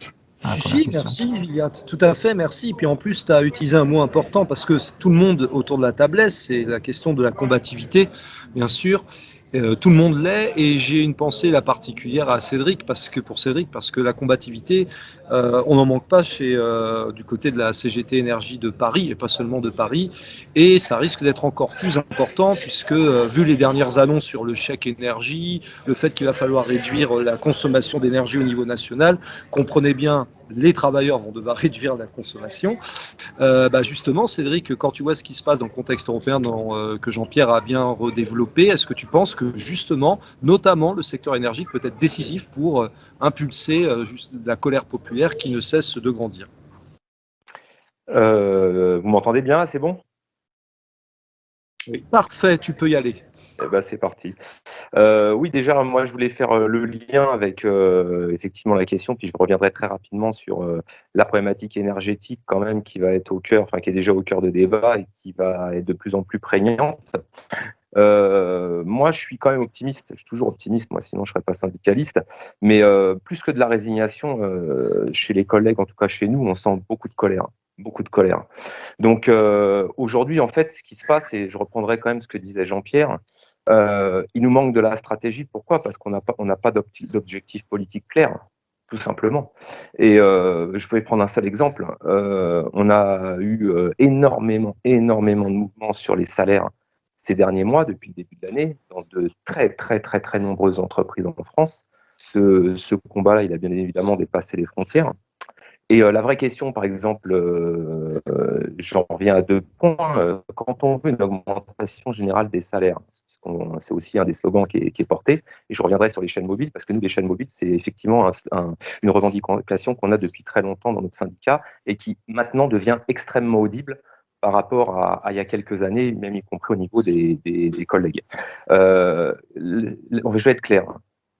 la première Si, question. merci Gilliatt, tout à fait, merci. Et puis en plus, tu as utilisé un mot important parce que tout le monde autour de la table est, c'est la question de la combativité, bien sûr. Tout le monde l'est et j'ai une pensée là particulière à Cédric parce que la combativité, on n'en manque pas du côté de la CGT Énergie de Paris et pas seulement de Paris, et ça risque d'être encore plus important puisque vu les dernières annonces sur le chèque énergie, le fait qu'il va falloir réduire la consommation d'énergie au niveau national, comprenez bien, les travailleurs vont devoir réduire la consommation. Justement, Cédric, quand tu vois ce qui se passe dans le contexte européen que Jean-Pierre a bien redéveloppé, est-ce que tu penses que justement, notamment le secteur énergique peut être décisif pour impulser la colère populaire qui ne cesse de grandir? Vous m'entendez bien là, c'est bon? Oui. Parfait, tu peux y aller. Eh ben, c'est parti. Oui, déjà, moi, je voulais faire le lien avec effectivement la question, puis je reviendrai très rapidement sur la problématique énergétique quand même qui va être au cœur, enfin qui est déjà au cœur de débat et qui va être de plus en plus prégnante. Moi, je suis quand même optimiste. Je suis toujours optimiste, moi, sinon je serais pas syndicaliste. Mais plus que de la résignation, chez les collègues, en tout cas chez nous, on sent beaucoup de colère. Beaucoup de colère. Donc aujourd'hui, en fait, ce qui se passe, et je reprendrai quand même ce que disait Jean-Pierre, il nous manque de la stratégie. Pourquoi? Parce qu'on n'a pas d'objectif politique clair, tout simplement. Et je vais prendre un seul exemple. On a eu énormément de mouvements sur les salaires ces derniers mois, depuis le début de l'année, dans de très nombreuses entreprises en France. Ce combat-là, il a bien évidemment dépassé les frontières. Et la vraie question, par exemple, j'en reviens à 2 points. Quand on veut une augmentation générale des salaires, c'est aussi un des slogans qui est porté, et je reviendrai sur les chaînes mobiles, parce que nous, les chaînes mobiles, c'est effectivement une revendication qu'on a depuis très longtemps dans notre syndicat, et qui maintenant devient extrêmement audible par rapport à il y a quelques années, même y compris au niveau des collègues. Je vais être clair.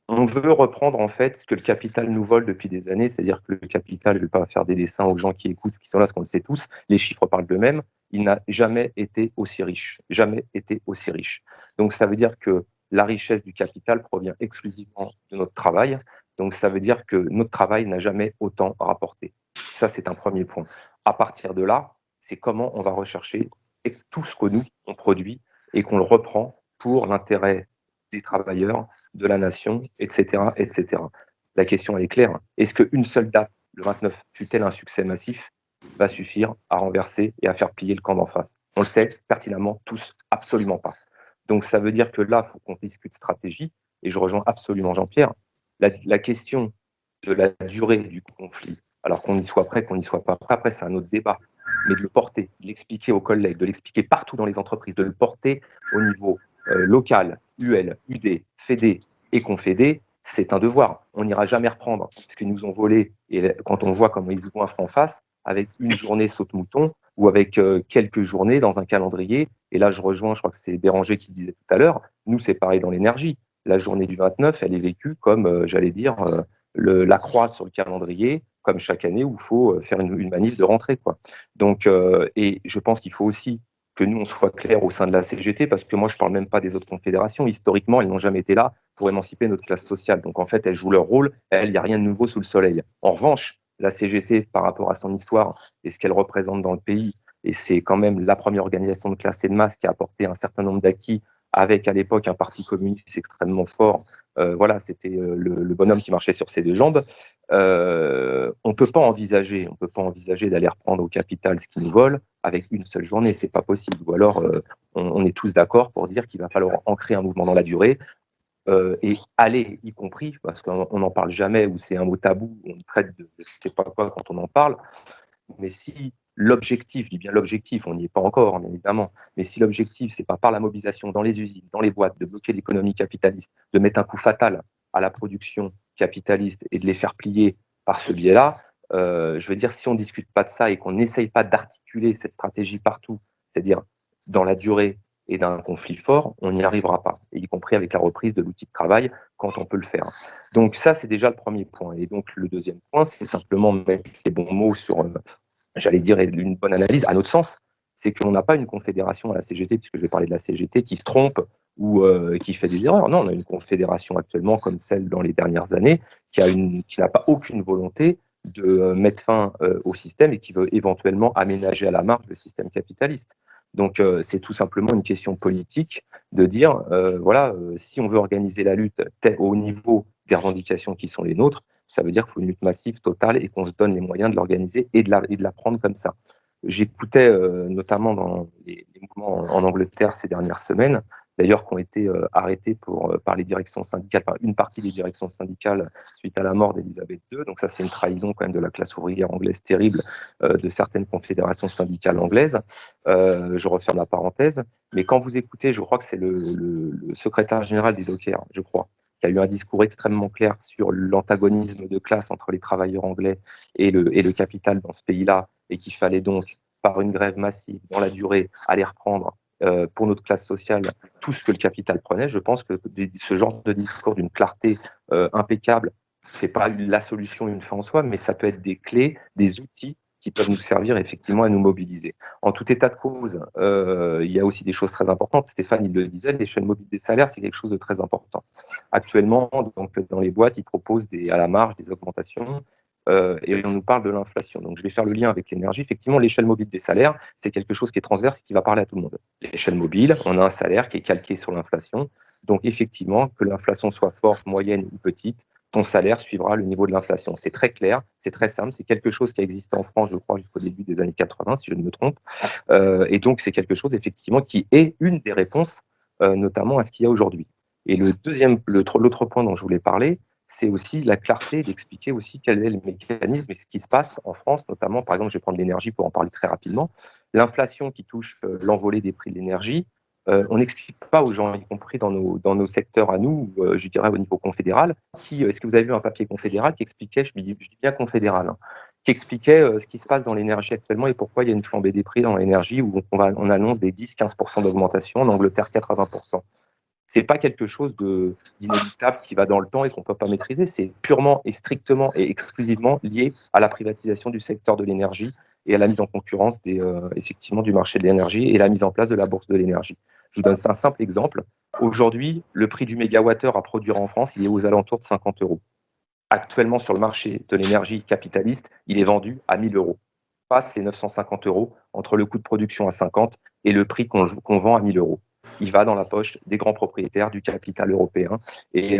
On veut reprendre en fait ce que le capital nous vole depuis des années, c'est-à-dire que le capital, je ne vais pas faire des dessins aux gens qui écoutent, qui sont là, parce qu'on le sait tous, les chiffres parlent d'eux-mêmes, il n'a jamais été aussi riche, jamais été aussi riche. Donc ça veut dire que la richesse du capital provient exclusivement de notre travail, donc ça veut dire que notre travail n'a jamais autant rapporté. Ça, c'est un premier point. À partir de là, c'est comment on va rechercher et tout ce que nous, on produit et qu'on le reprend pour l'intérêt des travailleurs, de la nation, etc., etc. La question elle est claire. Est-ce qu'une seule date, le 29, fut-elle un succès massif, va suffire à renverser et à faire plier le camp d'en face? On le sait pertinemment tous, absolument pas. Donc ça veut dire que là, il faut qu'on discute stratégie, et je rejoins absolument Jean-Pierre. La question de la durée du conflit, alors qu'on y soit prêt, qu'on n'y soit pas prêt, après c'est un autre débat, mais de le porter, de l'expliquer aux collègues, de l'expliquer partout dans les entreprises, de le porter au niveau local, UL, UD, FED et Confédé, c'est un devoir. On n'ira jamais reprendre ce qu'ils nous ont volé, et quand on voit comment ils jouent un franc en face, avec une journée saute-mouton ou avec quelques journées dans un calendrier. Et là, je rejoins, je crois que c'est Béranger qui disait tout à l'heure, nous, c'est pareil dans l'énergie. La journée du 29, elle est vécue comme, j'allais dire, la croix sur le calendrier, comme chaque année où il faut faire une manif de rentrée, quoi. Donc, et je pense qu'il faut aussi que nous, on soit clairs au sein de la CGT, parce que moi, je ne parle même pas des autres confédérations. Historiquement, elles n'ont jamais été là pour émanciper notre classe sociale. Donc, en fait, elles jouent leur rôle. Il n'y a rien de nouveau sous le soleil. En revanche, la CGT, par rapport à son histoire et ce qu'elle représente dans le pays, et c'est quand même la première organisation de classe et de masse qui a apporté un certain nombre d'acquis, avec à l'époque un parti communiste extrêmement fort. Voilà, c'était le bonhomme qui marchait sur ses deux jambes. On ne peut pas envisager d'aller reprendre au capital ce qu'ils nous volent avec une seule journée, c'est pas possible. Ou alors, on est tous d'accord pour dire qu'il va falloir ancrer un mouvement dans la durée, et aller, y compris, parce qu'on n'en parle jamais, ou c'est un mot tabou, on traite de je sais pas quoi quand on en parle, mais si l'objectif, je dis bien l'objectif, on n'y est pas encore, bien évidemment, mais si l'objectif, c'est pas par la mobilisation dans les usines, dans les boîtes, de bloquer l'économie capitaliste, de mettre un coup fatal à la production capitaliste et de les faire plier par ce biais-là, je veux dire, si on ne discute pas de ça et qu'on n'essaye pas d'articuler cette stratégie partout, c'est-à-dire dans la durée et d'un conflit fort, on n'y arrivera pas, et y compris avec la reprise de l'outil de travail quand on peut le faire. Donc ça, c'est déjà le premier point. Et donc le deuxième point, c'est simplement mettre les bons mots sur, j'allais dire, une bonne analyse, à notre sens, c'est qu'on n'a pas une confédération à la CGT, puisque je vais parler de la CGT, qui se trompe ou qui fait des erreurs. Non, on a une confédération actuellement, comme celle dans les dernières années, qui n'a pas aucune volonté de mettre fin au système et qui veut éventuellement aménager à la marge le système capitaliste. Donc c'est tout simplement une question politique de dire, voilà, si on veut organiser la lutte au niveau des revendications qui sont les nôtres, ça veut dire qu'il faut une lutte massive, totale, et qu'on se donne les moyens de l'organiser et de la prendre comme ça. J'écoutais notamment dans les mouvements en Angleterre ces dernières semaines, d'ailleurs qui ont été arrêtés par les directions syndicales, par une partie des directions syndicales suite à la mort d'Elisabeth II. Donc ça, c'est une trahison quand même de la classe ouvrière anglaise terrible, de certaines confédérations syndicales anglaises. Je referme la parenthèse. Mais quand vous écoutez, je crois que c'est le secrétaire général des Dockers, je crois, qui a eu un discours extrêmement clair sur l'antagonisme de classe entre les travailleurs anglais et le capital dans ce pays-là, et qu'il fallait donc, par une grève massive dans la durée, aller reprendre pour notre classe sociale tout ce que le capital prenait. Je pense que ce genre de discours d'une clarté impeccable, c'est pas la solution une fin en soi, mais ça peut être des clés, des outils qui peuvent nous servir effectivement à nous mobiliser. En tout état de cause, il y a aussi des choses très importantes. Stéphane, il le disait, l'échelle mobile des salaires, c'est quelque chose de très important. Actuellement, donc, dans les boîtes, ils proposent à la marge des augmentations, et on nous parle de l'inflation. Donc, je vais faire le lien avec l'énergie. Effectivement, l'échelle mobile des salaires, c'est quelque chose qui est transverse et qui va parler à tout le monde. L'échelle mobile, on a un salaire qui est calqué sur l'inflation. Donc, effectivement, que l'inflation soit forte, moyenne ou petite, ton salaire suivra le niveau de l'inflation. C'est très clair, c'est très simple, c'est quelque chose qui a existé en France, je crois, jusqu'au début des années 80, si je ne me trompe. Et donc, c'est quelque chose, effectivement, qui est une des réponses, notamment à ce qu'il y a aujourd'hui. Et l'autre point dont je voulais parler, c'est aussi la clarté d'expliquer aussi quel est le mécanisme et ce qui se passe en France, notamment, par exemple, je vais prendre l'énergie pour en parler très rapidement. L'inflation qui touche l'envolée des prix de l'énergie, on n'explique pas aux gens, y compris dans nos secteurs à nous, je dirais au niveau confédéral, est-ce que vous avez vu un papier confédéral qui expliquait, je dis bien confédéral, hein, qui expliquait ce qui se passe dans l'énergie actuellement et pourquoi il y a une flambée des prix dans l'énergie où on annonce des 10-15% d'augmentation, en Angleterre 80%. C'est pas quelque chose d'inéluctable qui va dans le temps et qu'on ne peut pas maîtriser. C'est purement et strictement et exclusivement lié à la privatisation du secteur de l'énergie et à la mise en concurrence effectivement du marché de l'énergie et la mise en place de la bourse de l'énergie. Je vous donne un simple exemple. Aujourd'hui, le prix du mégawattheure à produire en France, il est aux alentours de 50 euros. Actuellement, sur le marché de l'énergie capitaliste, il est vendu à 1 000 euros. passe les 950 euros entre le coût de production à 50 et le prix qu'on vend à 1000 euros. Il va dans la poche des grands propriétaires du capital européen et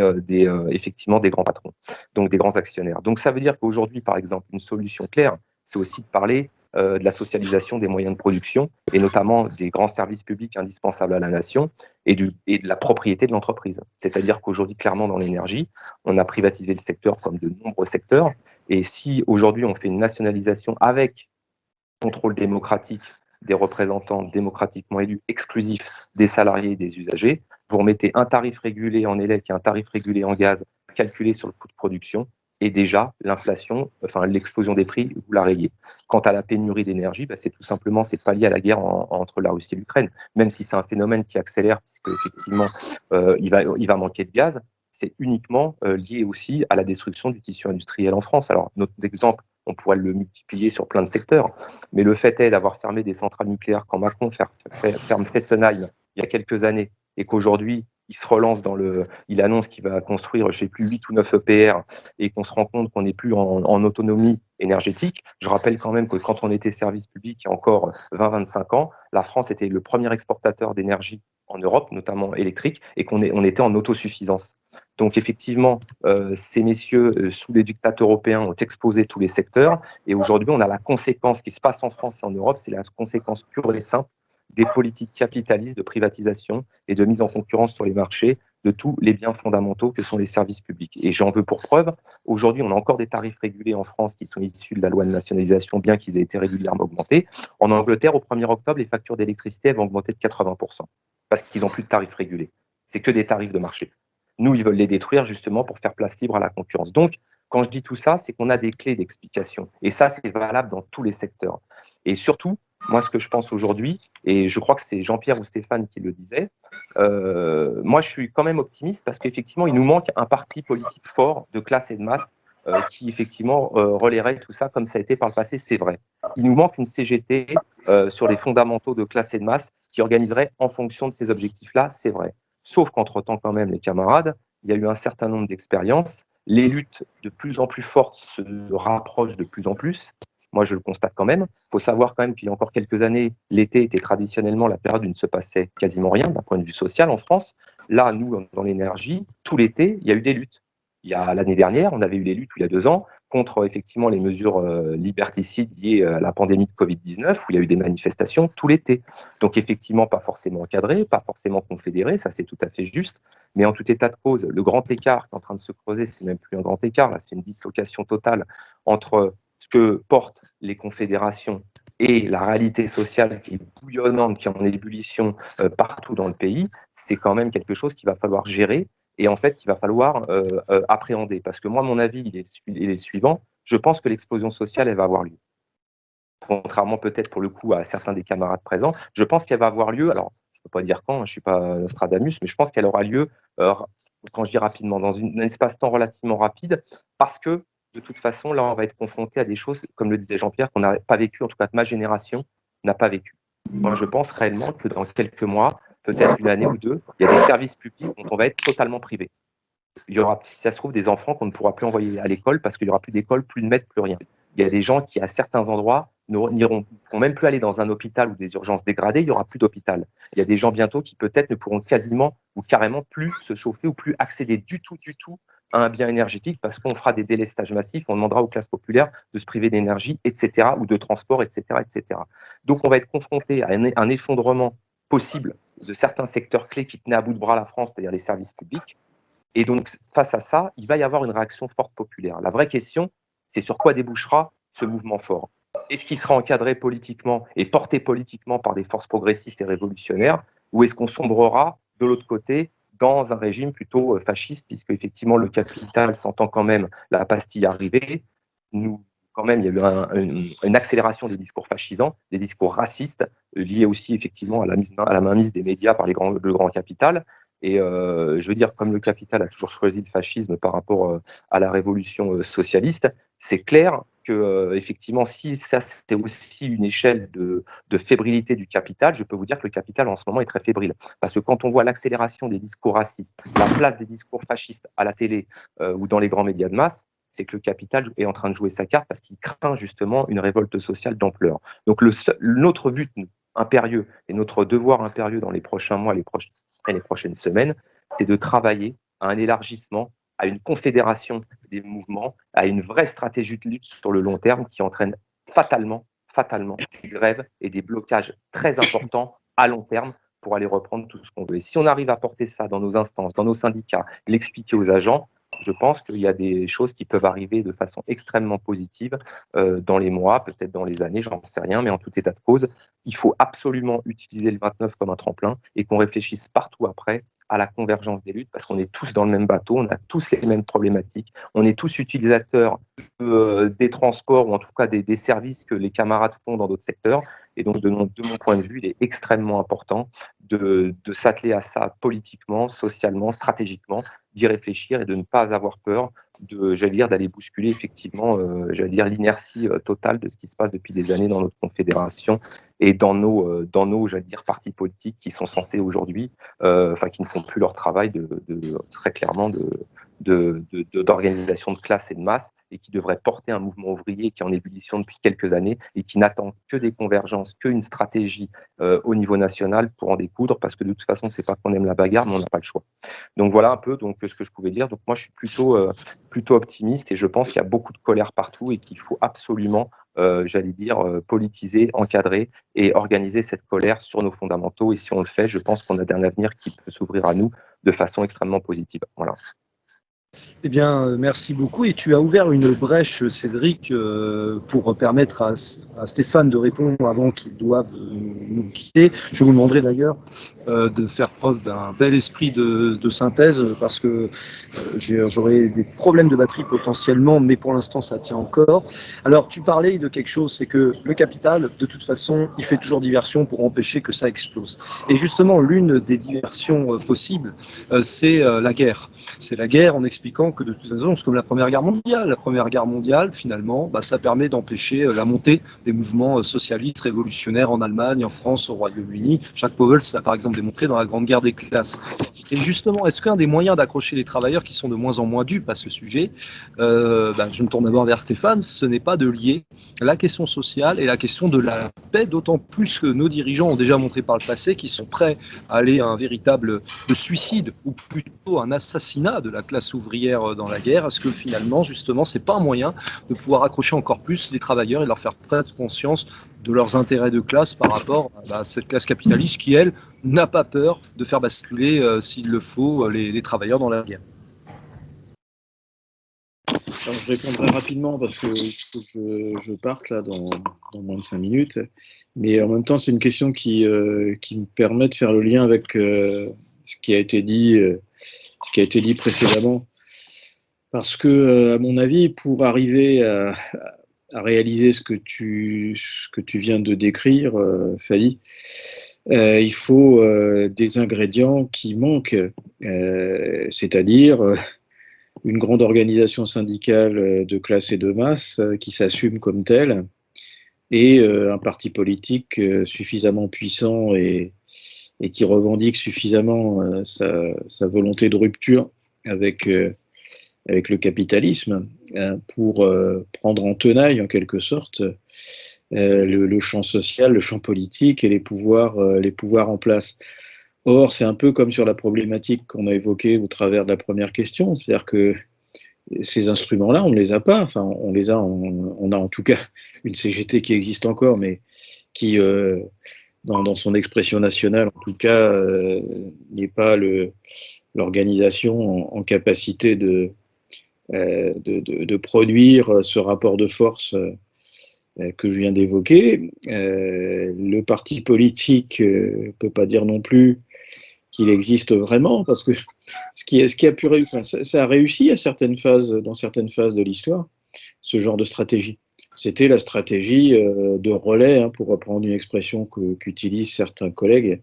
effectivement des grands patrons, donc des grands actionnaires. Donc ça veut dire qu'aujourd'hui, par exemple, une solution claire, c'est aussi de parler de la socialisation des moyens de production et notamment des grands services publics indispensables à la nation et de la propriété de l'entreprise. C'est-à-dire qu'aujourd'hui, clairement, dans l'énergie, on a privatisé le secteur comme de nombreux secteurs. Et si aujourd'hui, on fait une nationalisation avec contrôle démocratique des représentants démocratiquement élus exclusifs des salariés et des usagers, vous remettez un tarif régulé en élec et un tarif régulé en gaz calculé sur le coût de production, et déjà, l'inflation, enfin l'explosion des prix, vous la rayez. Quant à la pénurie d'énergie, c'est tout simplement, c'est pas lié à la guerre entre la Russie et l'Ukraine, même si c'est un phénomène qui accélère, puisque effectivement, il va manquer de gaz, c'est uniquement lié aussi à la destruction du tissu industriel en France. Alors, notre exemple, on pourrait le multiplier sur plein de secteurs, mais le fait est d'avoir fermé des centrales nucléaires quand Macron ferme Fessenheim il y a quelques années, et qu'aujourd'hui, il annonce qu'il va construire, je sais plus, 8 ou 9 EPR et qu'on se rend compte qu'on n'est plus en autonomie énergétique. Je rappelle quand même que quand on était service public il y a encore 20-25 ans, la France était le premier exportateur d'énergie en Europe, notamment électrique, et on était en autosuffisance. Donc effectivement, ces messieurs, sous les dictats européens, ont exposé tous les secteurs, et aujourd'hui, on a la conséquence qui se passe en France et en Europe, c'est la conséquence pure et simple des politiques capitalistes de privatisation et de mise en concurrence sur les marchés de tous les biens fondamentaux que sont les services publics. Et j'en veux pour preuve, aujourd'hui, on a encore des tarifs régulés en France qui sont issus de la loi de nationalisation, bien qu'ils aient été régulièrement augmentés. En Angleterre, au 1er octobre, les factures d'électricité vont augmenter de 80%, parce qu'ils n'ont plus de tarifs régulés. C'est que des tarifs de marché. Nous, ils veulent les détruire justement pour faire place libre à la concurrence. Donc, quand je dis tout ça, c'est qu'on a des clés d'explication. Et ça, c'est valable dans tous les secteurs. Et surtout, moi, ce que je pense aujourd'hui, et je crois que c'est Jean-Pierre ou Stéphane qui le disait, moi, je suis quand même optimiste parce qu'effectivement, il nous manque un parti politique fort de classe et de masse qui, effectivement, relayerait tout ça comme ça a été par le passé, c'est vrai. Il nous manque une CGT sur les fondamentaux de classe et de masse qui organiserait en fonction de ces objectifs-là, c'est vrai. Sauf qu'entre-temps, quand même, les camarades, il y a eu un certain nombre d'expériences. Les luttes de plus en plus fortes se rapprochent de plus en plus. Moi, je le constate quand même. Il faut savoir quand même qu'il y a encore quelques années, l'été était traditionnellement la période où il ne se passait quasiment rien d'un point de vue social en France. Là, nous, dans l'énergie, tout l'été, il y a eu des luttes. Il y a l'année dernière, on avait eu les luttes, il y a 2 ans, contre effectivement les mesures liberticides liées à la pandémie de Covid-19, où il y a eu des manifestations tout l'été. Donc effectivement, pas forcément encadrées, pas forcément confédérées, ça c'est tout à fait juste. Mais en tout état de cause, le grand écart qui est en train de se creuser, c'est même plus un grand écart, là, c'est une dislocation totale entre ce que portent les confédérations et la réalité sociale qui est bouillonnante, qui est en ébullition partout dans le pays, c'est quand même quelque chose qu'il va falloir gérer et en fait qu'il va falloir appréhender. Parce que moi, mon avis, il est le suivant. Je pense que l'explosion sociale, elle va avoir lieu. Contrairement peut-être pour le coup à certains des camarades présents, je pense qu'elle va avoir lieu, alors je ne peux pas dire quand, je ne suis pas Nostradamus, mais je pense qu'elle aura lieu, quand je dis rapidement, dans un espace-temps relativement rapide, parce que de toute façon, là, on va être confronté à des choses, comme le disait Jean-Pierre, qu'on n'a pas vécu, en tout cas que ma génération n'a pas vécu. Moi, je pense réellement que dans quelques mois, peut-être une année ou deux, il y a des services publics dont on va être totalement privé. Il y aura, si ça se trouve, des enfants qu'on ne pourra plus envoyer à l'école parce qu'il n'y aura plus d'école, plus de maîtres, plus rien. Il y a des gens qui, à certains endroits, pourront même plus aller dans un hôpital ou des urgences dégradées, il n'y aura plus d'hôpital. Il y a des gens bientôt qui peut-être ne pourront quasiment ou carrément plus se chauffer ou plus accéder du tout à un bien énergétique parce qu'on fera des délestages massifs, on demandera aux classes populaires de se priver d'énergie, etc., ou de transport, etc., etc. Donc on va être confronté à un effondrement possible de certains secteurs clés qui tenaient à bout de bras la France, c'est-à-dire les services publics. Et donc, face à ça, il va y avoir une réaction forte populaire. La vraie question, c'est sur quoi débouchera ce mouvement fort. Est-ce qu'il sera encadré politiquement et porté politiquement par des forces progressistes et révolutionnaires, ou est-ce qu'on sombrera de l'autre côté dans un régime plutôt fasciste, puisque effectivement le capital sentant quand même la pastille arriver, quand même, il y a eu une accélération des discours fascisants, des discours racistes, liés aussi effectivement à la mainmise des médias par le grand capital. Et je veux dire, comme le capital a toujours choisi le fascisme par rapport à la révolution socialiste, c'est clair que effectivement, si ça c'était aussi une échelle de fébrilité du capital, je peux vous dire que le capital en ce moment est très fébrile. Parce que quand on voit l'accélération des discours racistes, la place des discours fascistes à la télé ou dans les grands médias de masse, c'est que le capital est en train de jouer sa carte parce qu'il craint justement une révolte sociale d'ampleur. Donc notre but impérieux et notre devoir impérieux dans les prochains mois et les prochaines semaines, c'est de travailler à un élargissement, à une confédération des mouvements, à une vraie stratégie de lutte sur le long terme qui entraîne fatalement des grèves et des blocages très importants à long terme pour aller reprendre tout ce qu'on veut. Et si on arrive à porter ça dans nos instances, dans nos syndicats, l'expliquer aux agents, je pense qu'il y a des choses qui peuvent arriver de façon extrêmement positive dans les mois, peut-être dans les années, j'en sais rien, mais en tout état de cause, il faut absolument utiliser le 29 comme un tremplin et qu'on réfléchisse partout après à la convergence des luttes, parce qu'on est tous dans le même bateau, on a tous les mêmes problématiques, on est tous utilisateurs des transports, ou en tout cas des services que les camarades font dans d'autres secteurs, et donc de mon point de vue, il est extrêmement important de s'atteler à ça politiquement, socialement, stratégiquement, d'y réfléchir et de ne pas avoir peur d'aller bousculer effectivement, l'inertie totale de ce qui se passe depuis des années dans notre confédération et dans nos partis politiques qui sont censés aujourd'hui, qui ne font plus leur travail très clairement d'organisation de classe et de masse, et qui devrait porter un mouvement ouvrier qui est en ébullition depuis quelques années et qui n'attend que des convergences, qu'une stratégie au niveau national pour en découdre, parce que de toute façon, c'est pas qu'on aime la bagarre, mais on n'a pas le choix. Donc voilà un peu ce que je pouvais dire. Donc moi, je suis plutôt optimiste, et je pense qu'il y a beaucoup de colère partout et qu'il faut absolument, politiser, encadrer et organiser cette colère sur nos fondamentaux. Et si on le fait, je pense qu'on a un avenir qui peut s'ouvrir à nous de façon extrêmement positive. Voilà. Eh bien, merci beaucoup. Et tu as ouvert une brèche, Cédric, pour permettre à Stéphane de répondre avant qu'il doive nous quitter. Je vous demanderai d'ailleurs de faire preuve d'un bel esprit de synthèse, parce que j'aurai des problèmes de batterie potentiellement, mais pour l'instant, ça tient encore. Alors, tu parlais de quelque chose, c'est que le capital, de toute façon, il fait toujours diversion pour empêcher que ça explose. Et justement, l'une des diversions possibles, c'est la guerre. C'est la guerre en expliquant que de toute façon, c'est comme la Première Guerre mondiale. La Première Guerre mondiale, finalement, ça permet d'empêcher la montée des mouvements socialistes révolutionnaires en Allemagne, en France, au Royaume-Uni. Jacques Pauwels l'a par exemple démontré dans la Grande Guerre des classes. Et justement, est-ce qu'un des moyens d'accrocher les travailleurs qui sont de moins en moins dupes à ce sujet, je me tourne d'abord vers Stéphane, ce n'est pas de lier la question sociale et la question de la paix, d'autant plus que nos dirigeants ont déjà montré par le passé qu'ils sont prêts à aller à un véritable suicide, ou plutôt un assassinat de la classe ouvrière dans la guerre. Est-ce que finalement, justement, c'est pas un moyen de pouvoir accrocher encore plus les travailleurs et de leur faire prendre conscience de leurs intérêts de classe par rapport à cette classe capitaliste qui, elle, n'a pas peur de faire basculer, s'il le faut, les travailleurs dans la guerre? Alors, je répondrai rapidement parce que je parte là dans moins de 5 minutes. Mais en même temps, c'est une question qui me permet de faire le lien avec ce qui a été dit précédemment. Parce que, à mon avis, pour arriver à réaliser ce que tu viens de décrire, Fadi, il faut des ingrédients qui manquent, c'est-à-dire une grande organisation syndicale de classe et de masse qui s'assume comme telle, et un parti politique suffisamment puissant et qui revendique suffisamment sa volonté de rupture avec le capitalisme pour prendre en tenaille, en quelque sorte, le champ social, le champ politique et les pouvoirs en place. Or, c'est un peu comme sur la problématique qu'on a évoquée au travers de la première question, c'est-à-dire que ces instruments-là, on ne les a pas. Enfin, on a en tout cas une CGT qui existe encore, mais qui, dans son expression nationale, en tout cas, n'est pas l'organisation en capacité de produire ce rapport de force que je viens d'évoquer. Le parti politique peut pas dire non plus qu'il existe vraiment, parce que ce qui a pu réussir, ça a réussi dans certaines phases de l'histoire, ce genre de stratégie. C'était la stratégie de relais, pour reprendre une expression qu'utilisent certains collègues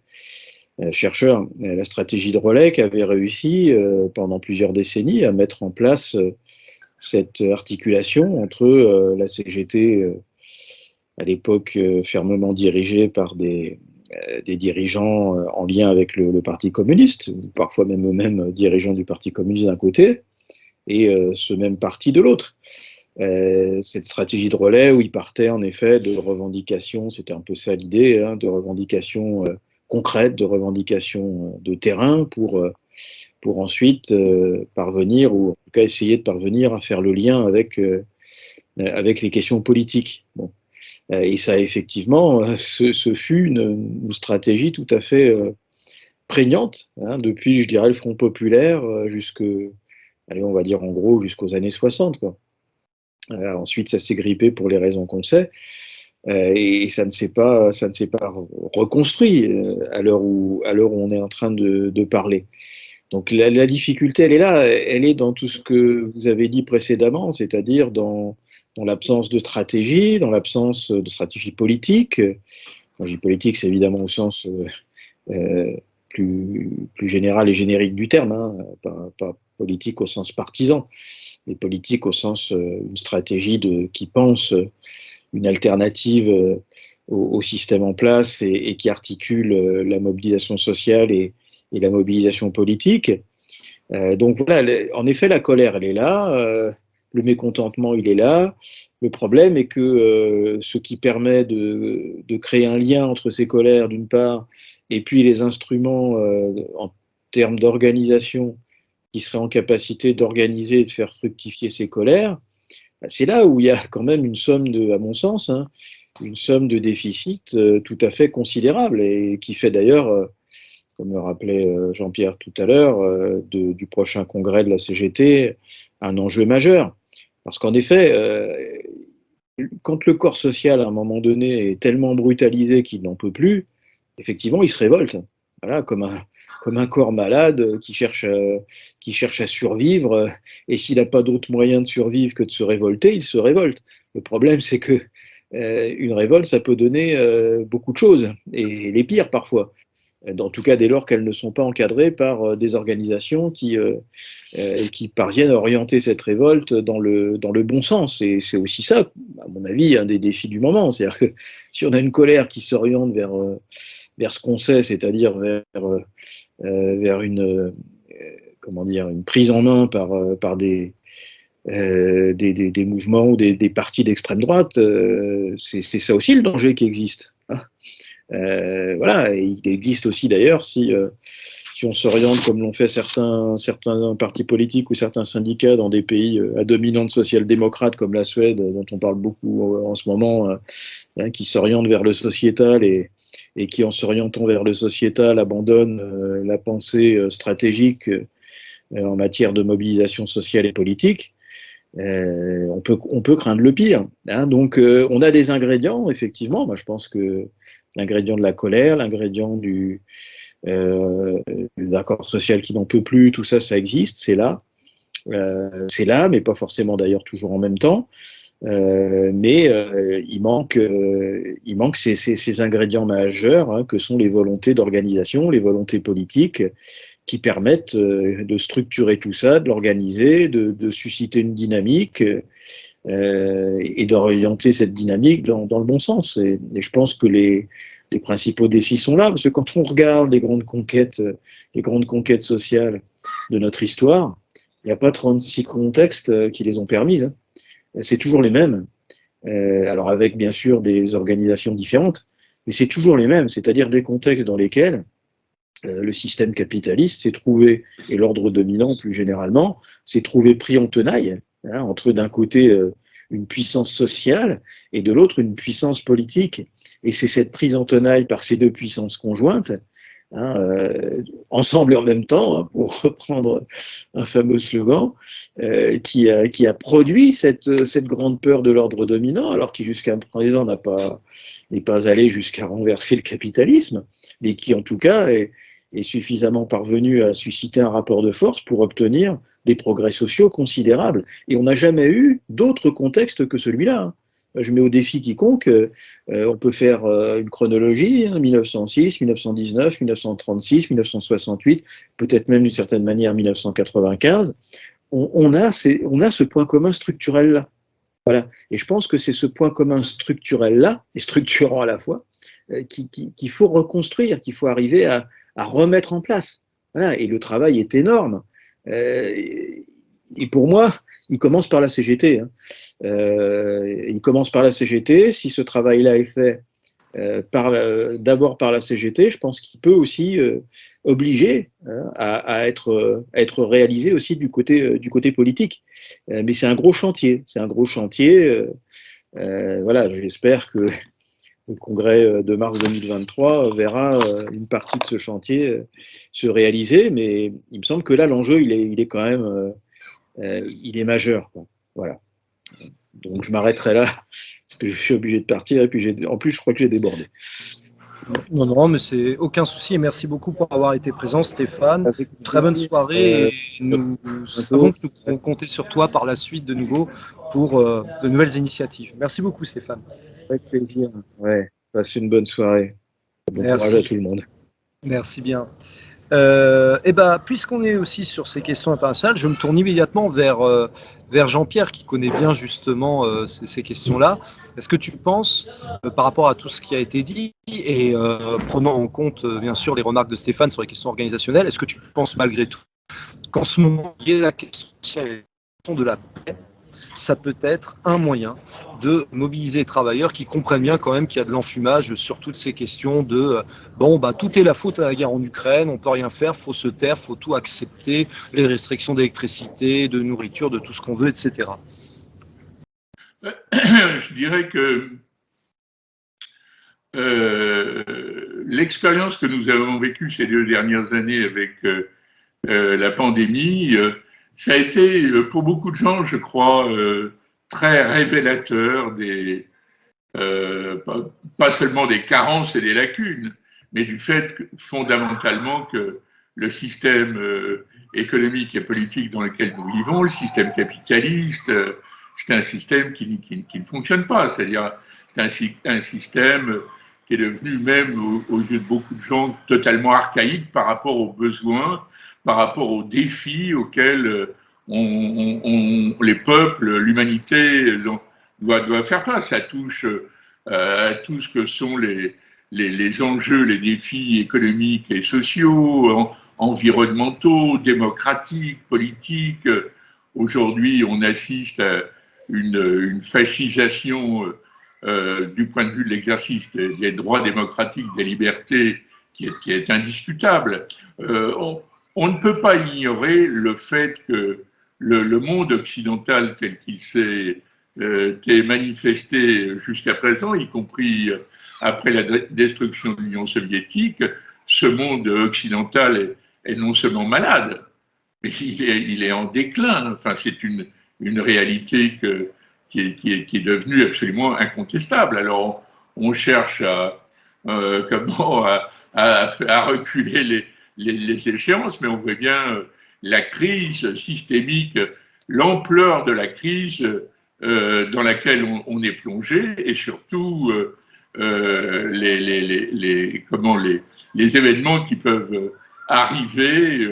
chercheurs, la stratégie de relais qui avait réussi pendant plusieurs décennies à mettre en place cette articulation entre la CGT, à l'époque fermement dirigée par des dirigeants en lien avec le Parti communiste, ou parfois même eux-mêmes dirigeants du Parti communiste d'un côté, et ce même parti de l'autre. Cette stratégie de relais où il partait en effet de revendications, c'était un peu ça l'idée, hein, de revendications concrètes, de revendications de terrain pour ensuite parvenir, ou en tout cas essayer de parvenir à faire le lien avec les questions politiques. Bon. Et ça, effectivement, ce fut une stratégie tout à fait prégnante, hein, depuis, je dirais, le Front populaire allez, on va dire en gros jusqu'aux années 60, quoi. Ensuite, ça s'est grippé pour les raisons qu'on sait, et ça ne s'est pas reconstruit à l'heure où on est en train de parler. Donc la difficulté, elle est là, elle est dans tout ce que vous avez dit précédemment, c'est-à-dire dans l'absence de stratégie, dans l'absence de stratégie politique. Quand je dis politique, c'est évidemment au sens euh, plus général et générique du terme, hein, pas politique au sens partisan, mais politique au sens une stratégie qui pense une alternative au système en place et qui articule la mobilisation sociale et la mobilisation politique. Donc voilà, en effet, la colère, elle est là, le mécontentement, il est là. Le problème est que ce qui permet de créer un lien entre ces colères, d'une part, et puis les instruments en termes d'organisation qui seraient en capacité d'organiser et de faire fructifier ces colères, c'est là où il y a quand même une somme à mon sens, hein, une somme de déficit tout à fait considérable et qui fait d'ailleurs comme le rappelait Jean-Pierre tout à l'heure, du prochain congrès de la CGT, un enjeu majeur. Parce qu'en effet, quand le corps social, à un moment donné, est tellement brutalisé qu'il n'en peut plus, effectivement, il se révolte. Voilà, comme un corps malade qui cherche à survivre, et s'il n'a pas d'autre moyen de survivre que de se révolter, il se révolte. Le problème, c'est que une révolte, ça peut donner beaucoup de choses, et les pires parfois. En tout cas, dès lors qu'elles ne sont pas encadrées par des organisations qui parviennent à orienter cette révolte dans le bon sens. Et c'est aussi ça, à mon avis, un des défis du moment. C'est-à-dire que si on a une colère qui s'oriente vers ce qu'on sait, c'est-à-dire vers une prise en main par des mouvements ou des partis d'extrême droite, c'est ça aussi le danger qui existe. Hein. Voilà, et il existe aussi d'ailleurs si on s'oriente comme l'ont fait certains partis politiques ou certains syndicats dans des pays à dominante social-démocrate comme la Suède, dont on parle beaucoup en ce moment, hein, qui s'orientent vers le sociétal et qui, en s'orientant vers le sociétal, abandonnent la pensée stratégique en matière de mobilisation sociale et politique. On peut craindre le pire. Hein. Donc, on a des ingrédients, effectivement. Moi, je pense que l'ingrédient de la colère, l'ingrédient d'un corps social qui n'en peut plus, tout ça, ça existe, c'est là. C'est là, mais pas forcément d'ailleurs toujours en même temps. Mais il manque ces ingrédients majeurs, hein, que sont les volontés d'organisation, les volontés politiques, qui permettent de structurer tout ça, de l'organiser, de susciter une dynamique et d'orienter cette dynamique dans le bon sens. Et je pense que les principaux défis sont là, parce que quand on regarde les grandes conquêtes sociales de notre histoire, il n'y a pas 36 contextes qui les ont permises. Hein. C'est toujours les mêmes. Alors avec bien sûr des organisations différentes, mais c'est toujours les mêmes, c'est-à-dire des contextes dans lesquels le système capitaliste s'est trouvé, et l'ordre dominant plus généralement, s'est trouvé pris en tenaille, hein, entre d'un côté une puissance sociale et de l'autre une puissance politique. Et c'est cette prise en tenaille par ces deux puissances conjointes, hein, ensemble et en même temps, hein, pour reprendre un fameux slogan, qui a produit cette grande peur de l'ordre dominant, alors qui jusqu'à présent n'est pas allé jusqu'à renverser le capitalisme, mais qui en tout cas est suffisamment parvenu à susciter un rapport de force pour obtenir des progrès sociaux considérables. Et on n'a jamais eu d'autre contexte que celui-là. Hein. Je mets au défi quiconque, on peut faire une chronologie, hein, 1906, 1919, 1936, 1968, peut-être même d'une certaine manière 1995. On a ce point commun structurel-là. Voilà. Et je pense que c'est ce point commun structurel-là, et structurant à la fois, qu'il faut reconstruire, qu'il faut arriver à remettre en place. Voilà. Et le travail est énorme. et pour moi, il commence par la CGT. Hein. Il commence par la CGT. Si ce travail-là est fait d'abord par la CGT, je pense qu'il peut aussi obliger à être réalisé aussi du côté politique. Mais c'est un gros chantier. C'est un gros chantier. Voilà, j'espère que le congrès de mars 2023 verra une partie de ce chantier se réaliser, mais il me semble que là, l'enjeu, il est quand même il est majeur. Quoi. Voilà. Donc je m'arrêterai là, parce que je suis obligé de partir, et puis en plus, je crois que j'ai débordé. Non, non, mais c'est aucun souci, et merci beaucoup pour avoir été présent, Stéphane. Très bonne soirée, et nous savons que nous pourrons compter sur toi par la suite de nouveau pour de nouvelles initiatives. Merci beaucoup, Stéphane. Avec plaisir. Ouais. Passe une bonne soirée. Bon courage à tout le monde. Merci bien. Puisqu'on est aussi sur ces questions internationales, je me tourne immédiatement vers Jean-Pierre qui connaît bien justement ces questions-là. Est-ce que tu penses, par rapport à tout ce qui a été dit et prenant en compte bien sûr les remarques de Stéphane sur les questions organisationnelles, est-ce que tu penses malgré tout qu'en ce moment, il y a la question de la paix, ça peut être un moyen de mobiliser les travailleurs qui comprennent bien quand même qu'il y a de l'enfumage sur toutes ces questions de tout est la faute à la guerre en Ukraine, on peut rien faire, faut se taire, faut tout accepter, les restrictions d'électricité, de nourriture, de tout ce qu'on veut, etc. Je dirais que l'expérience que nous avons vécue ces 2 dernières années avec la pandémie, ça a été pour beaucoup de gens, je crois, très révélateur pas seulement des carences et des lacunes, mais du fait fondamentalement que le système économique et politique dans lequel nous vivons, le système capitaliste, c'est un système qui ne fonctionne pas. C'est-à-dire, c'est un système qui est devenu même aux yeux de beaucoup de gens totalement archaïque par rapport aux besoins, par rapport aux défis auxquels les peuples, l'humanité doit faire face. Ça touche à tout ce que sont les enjeux, les défis économiques et sociaux, environnementaux, démocratiques, politiques. Aujourd'hui, on assiste à une fascisation du point de vue de l'exercice des droits démocratiques, des libertés, qui est indiscutable. On ne peut pas ignorer le fait que le monde occidental tel qu'il s'est manifesté jusqu'à présent, y compris après la destruction de l'Union soviétique, ce monde occidental est non seulement malade, mais il est en déclin. Enfin, c'est une réalité qui est devenue absolument incontestable. Alors, on cherche à reculer les échéances, mais on voit bien la crise systémique, l'ampleur de la crise dans laquelle on est plongé, et surtout les événements qui peuvent arriver.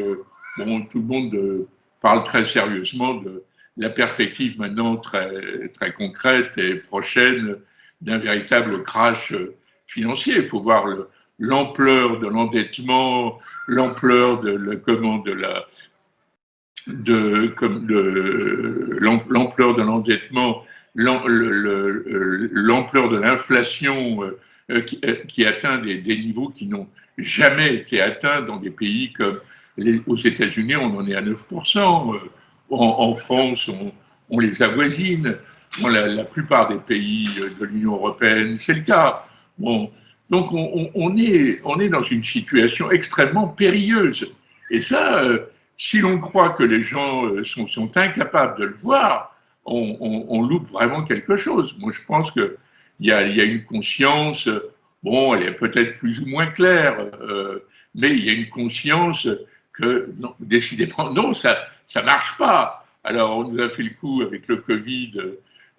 Tout le monde parle très sérieusement de la perspective maintenant très, très concrète et prochaine d'un véritable crash financier. Il faut voir l'ampleur de l'endettement, l'ampleur de l'ampleur de l'endettement, l'ampleur de l'inflation qui atteint des niveaux qui n'ont jamais été atteints dans des pays comme aux États-Unis, on en est à 9%. En France, on les avoisine. Dans la plupart des pays de l'Union européenne, c'est le cas. Bon, donc on est dans une situation extrêmement périlleuse. Et ça, si l'on croit que les gens sont incapables de le voir, on loupe vraiment quelque chose. Moi, je pense qu'il y a une conscience, elle est peut-être plus ou moins claire, mais il y a une conscience que, non, décidément, non, ça marche pas. Alors, on nous a fait le coup avec le Covid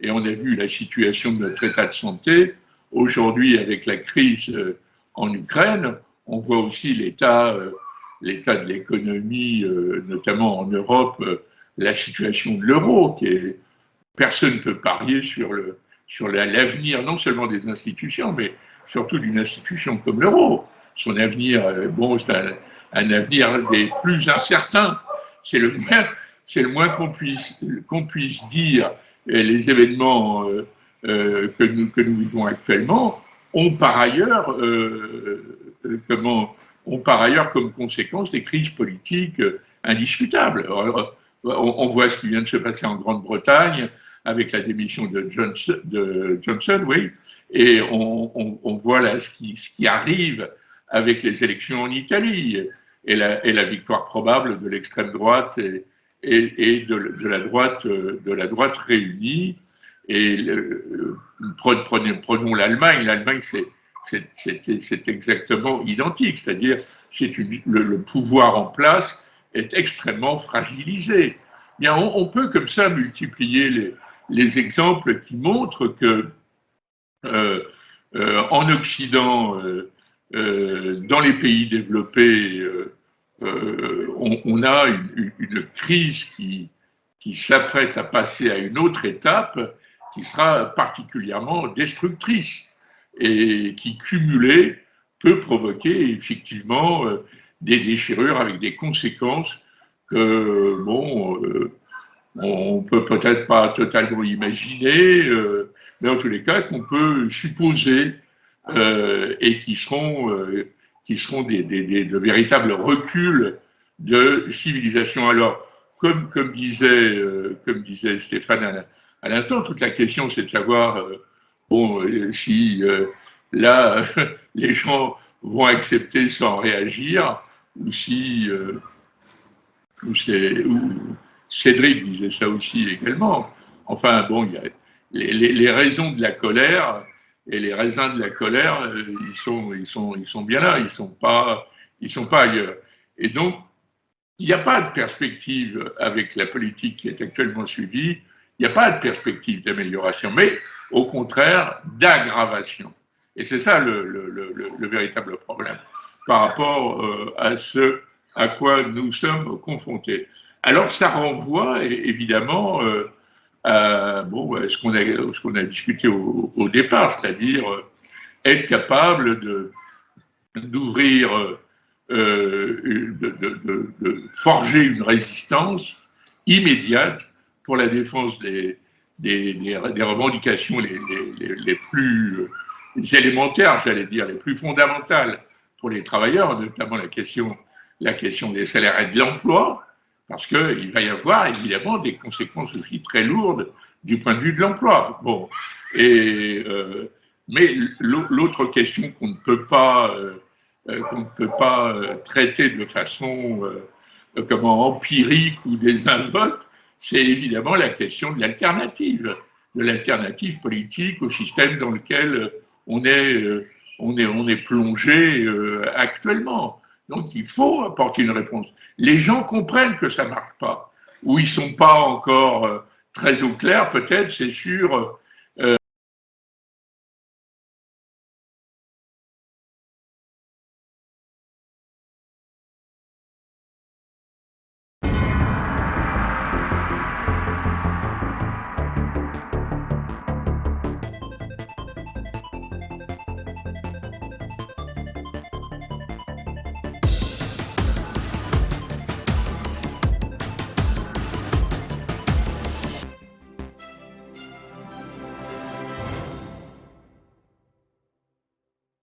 et on a vu la situation de notre état de santé. Aujourd'hui, avec la crise en Ukraine, on voit aussi l'état de l'économie, notamment en Europe, la situation de l'euro, personne ne peut parier sur l'avenir, non seulement des institutions, mais surtout d'une institution comme l'euro. Son avenir, c'est un avenir des plus incertains. c'est le moins qu'on puisse dire. Et les événements que nous vivons actuellement ont par ailleurs, ont par ailleurs comme conséquence des crises politiques indiscutables. Alors, on voit ce qui vient de se passer en Grande-Bretagne avec la démission de Johnson, oui, et on voit là ce qui arrive avec les élections en Italie et la victoire probable de l'extrême droite et de la droite réunie. Et prenons l'Allemagne. L'Allemagne, c'est exactement identique, c'est-à-dire le pouvoir en place est extrêmement fragilisé. Bien, on peut comme ça multiplier les exemples qui montrent que en Occident, dans les pays développés, on a une crise qui s'apprête à passer à une autre étape qui sera particulièrement destructrice et qui, cumulée, peut provoquer effectivement des déchirures avec des conséquences que, bon, on peut peut-être pas totalement imaginer, mais en tous les cas qu'on peut supposer et qui seront de véritables reculs de civilisation. Alors, comme disait Stéphane à l'instant, toute la question c'est de savoir si là les gens vont accepter sans réagir ou si ou Cédric disait ça aussi également. Enfin bon, il y a les raisons de la colère et les raisins de la colère, ils sont bien là, ils sont pas ailleurs. Et donc il n'y a pas de perspective avec la politique qui est actuellement suivie. Il n'y a pas de perspective d'amélioration, mais au contraire d'aggravation. Et c'est ça le véritable problème par rapport à ce à quoi nous sommes confrontés. Alors ça renvoie évidemment à ce qu'on a discuté au départ, c'est-à-dire être capable d'ouvrir, de forger une résistance immédiate pour la défense des revendications les plus élémentaires, j'allais dire, les plus fondamentales pour les travailleurs, notamment la question des salaires et de l'emploi, parce qu'il va y avoir évidemment des conséquences aussi très lourdes du point de vue de l'emploi. Bon, mais l'autre question qu'on ne peut pas traiter de façon empirique ou désinvolte, c'est évidemment la question de l'alternative politique au système dans lequel on est plongé actuellement. Donc il faut apporter une réponse. Les gens comprennent que ça marche pas, ou ils sont pas encore très au clair, peut-être, c'est sur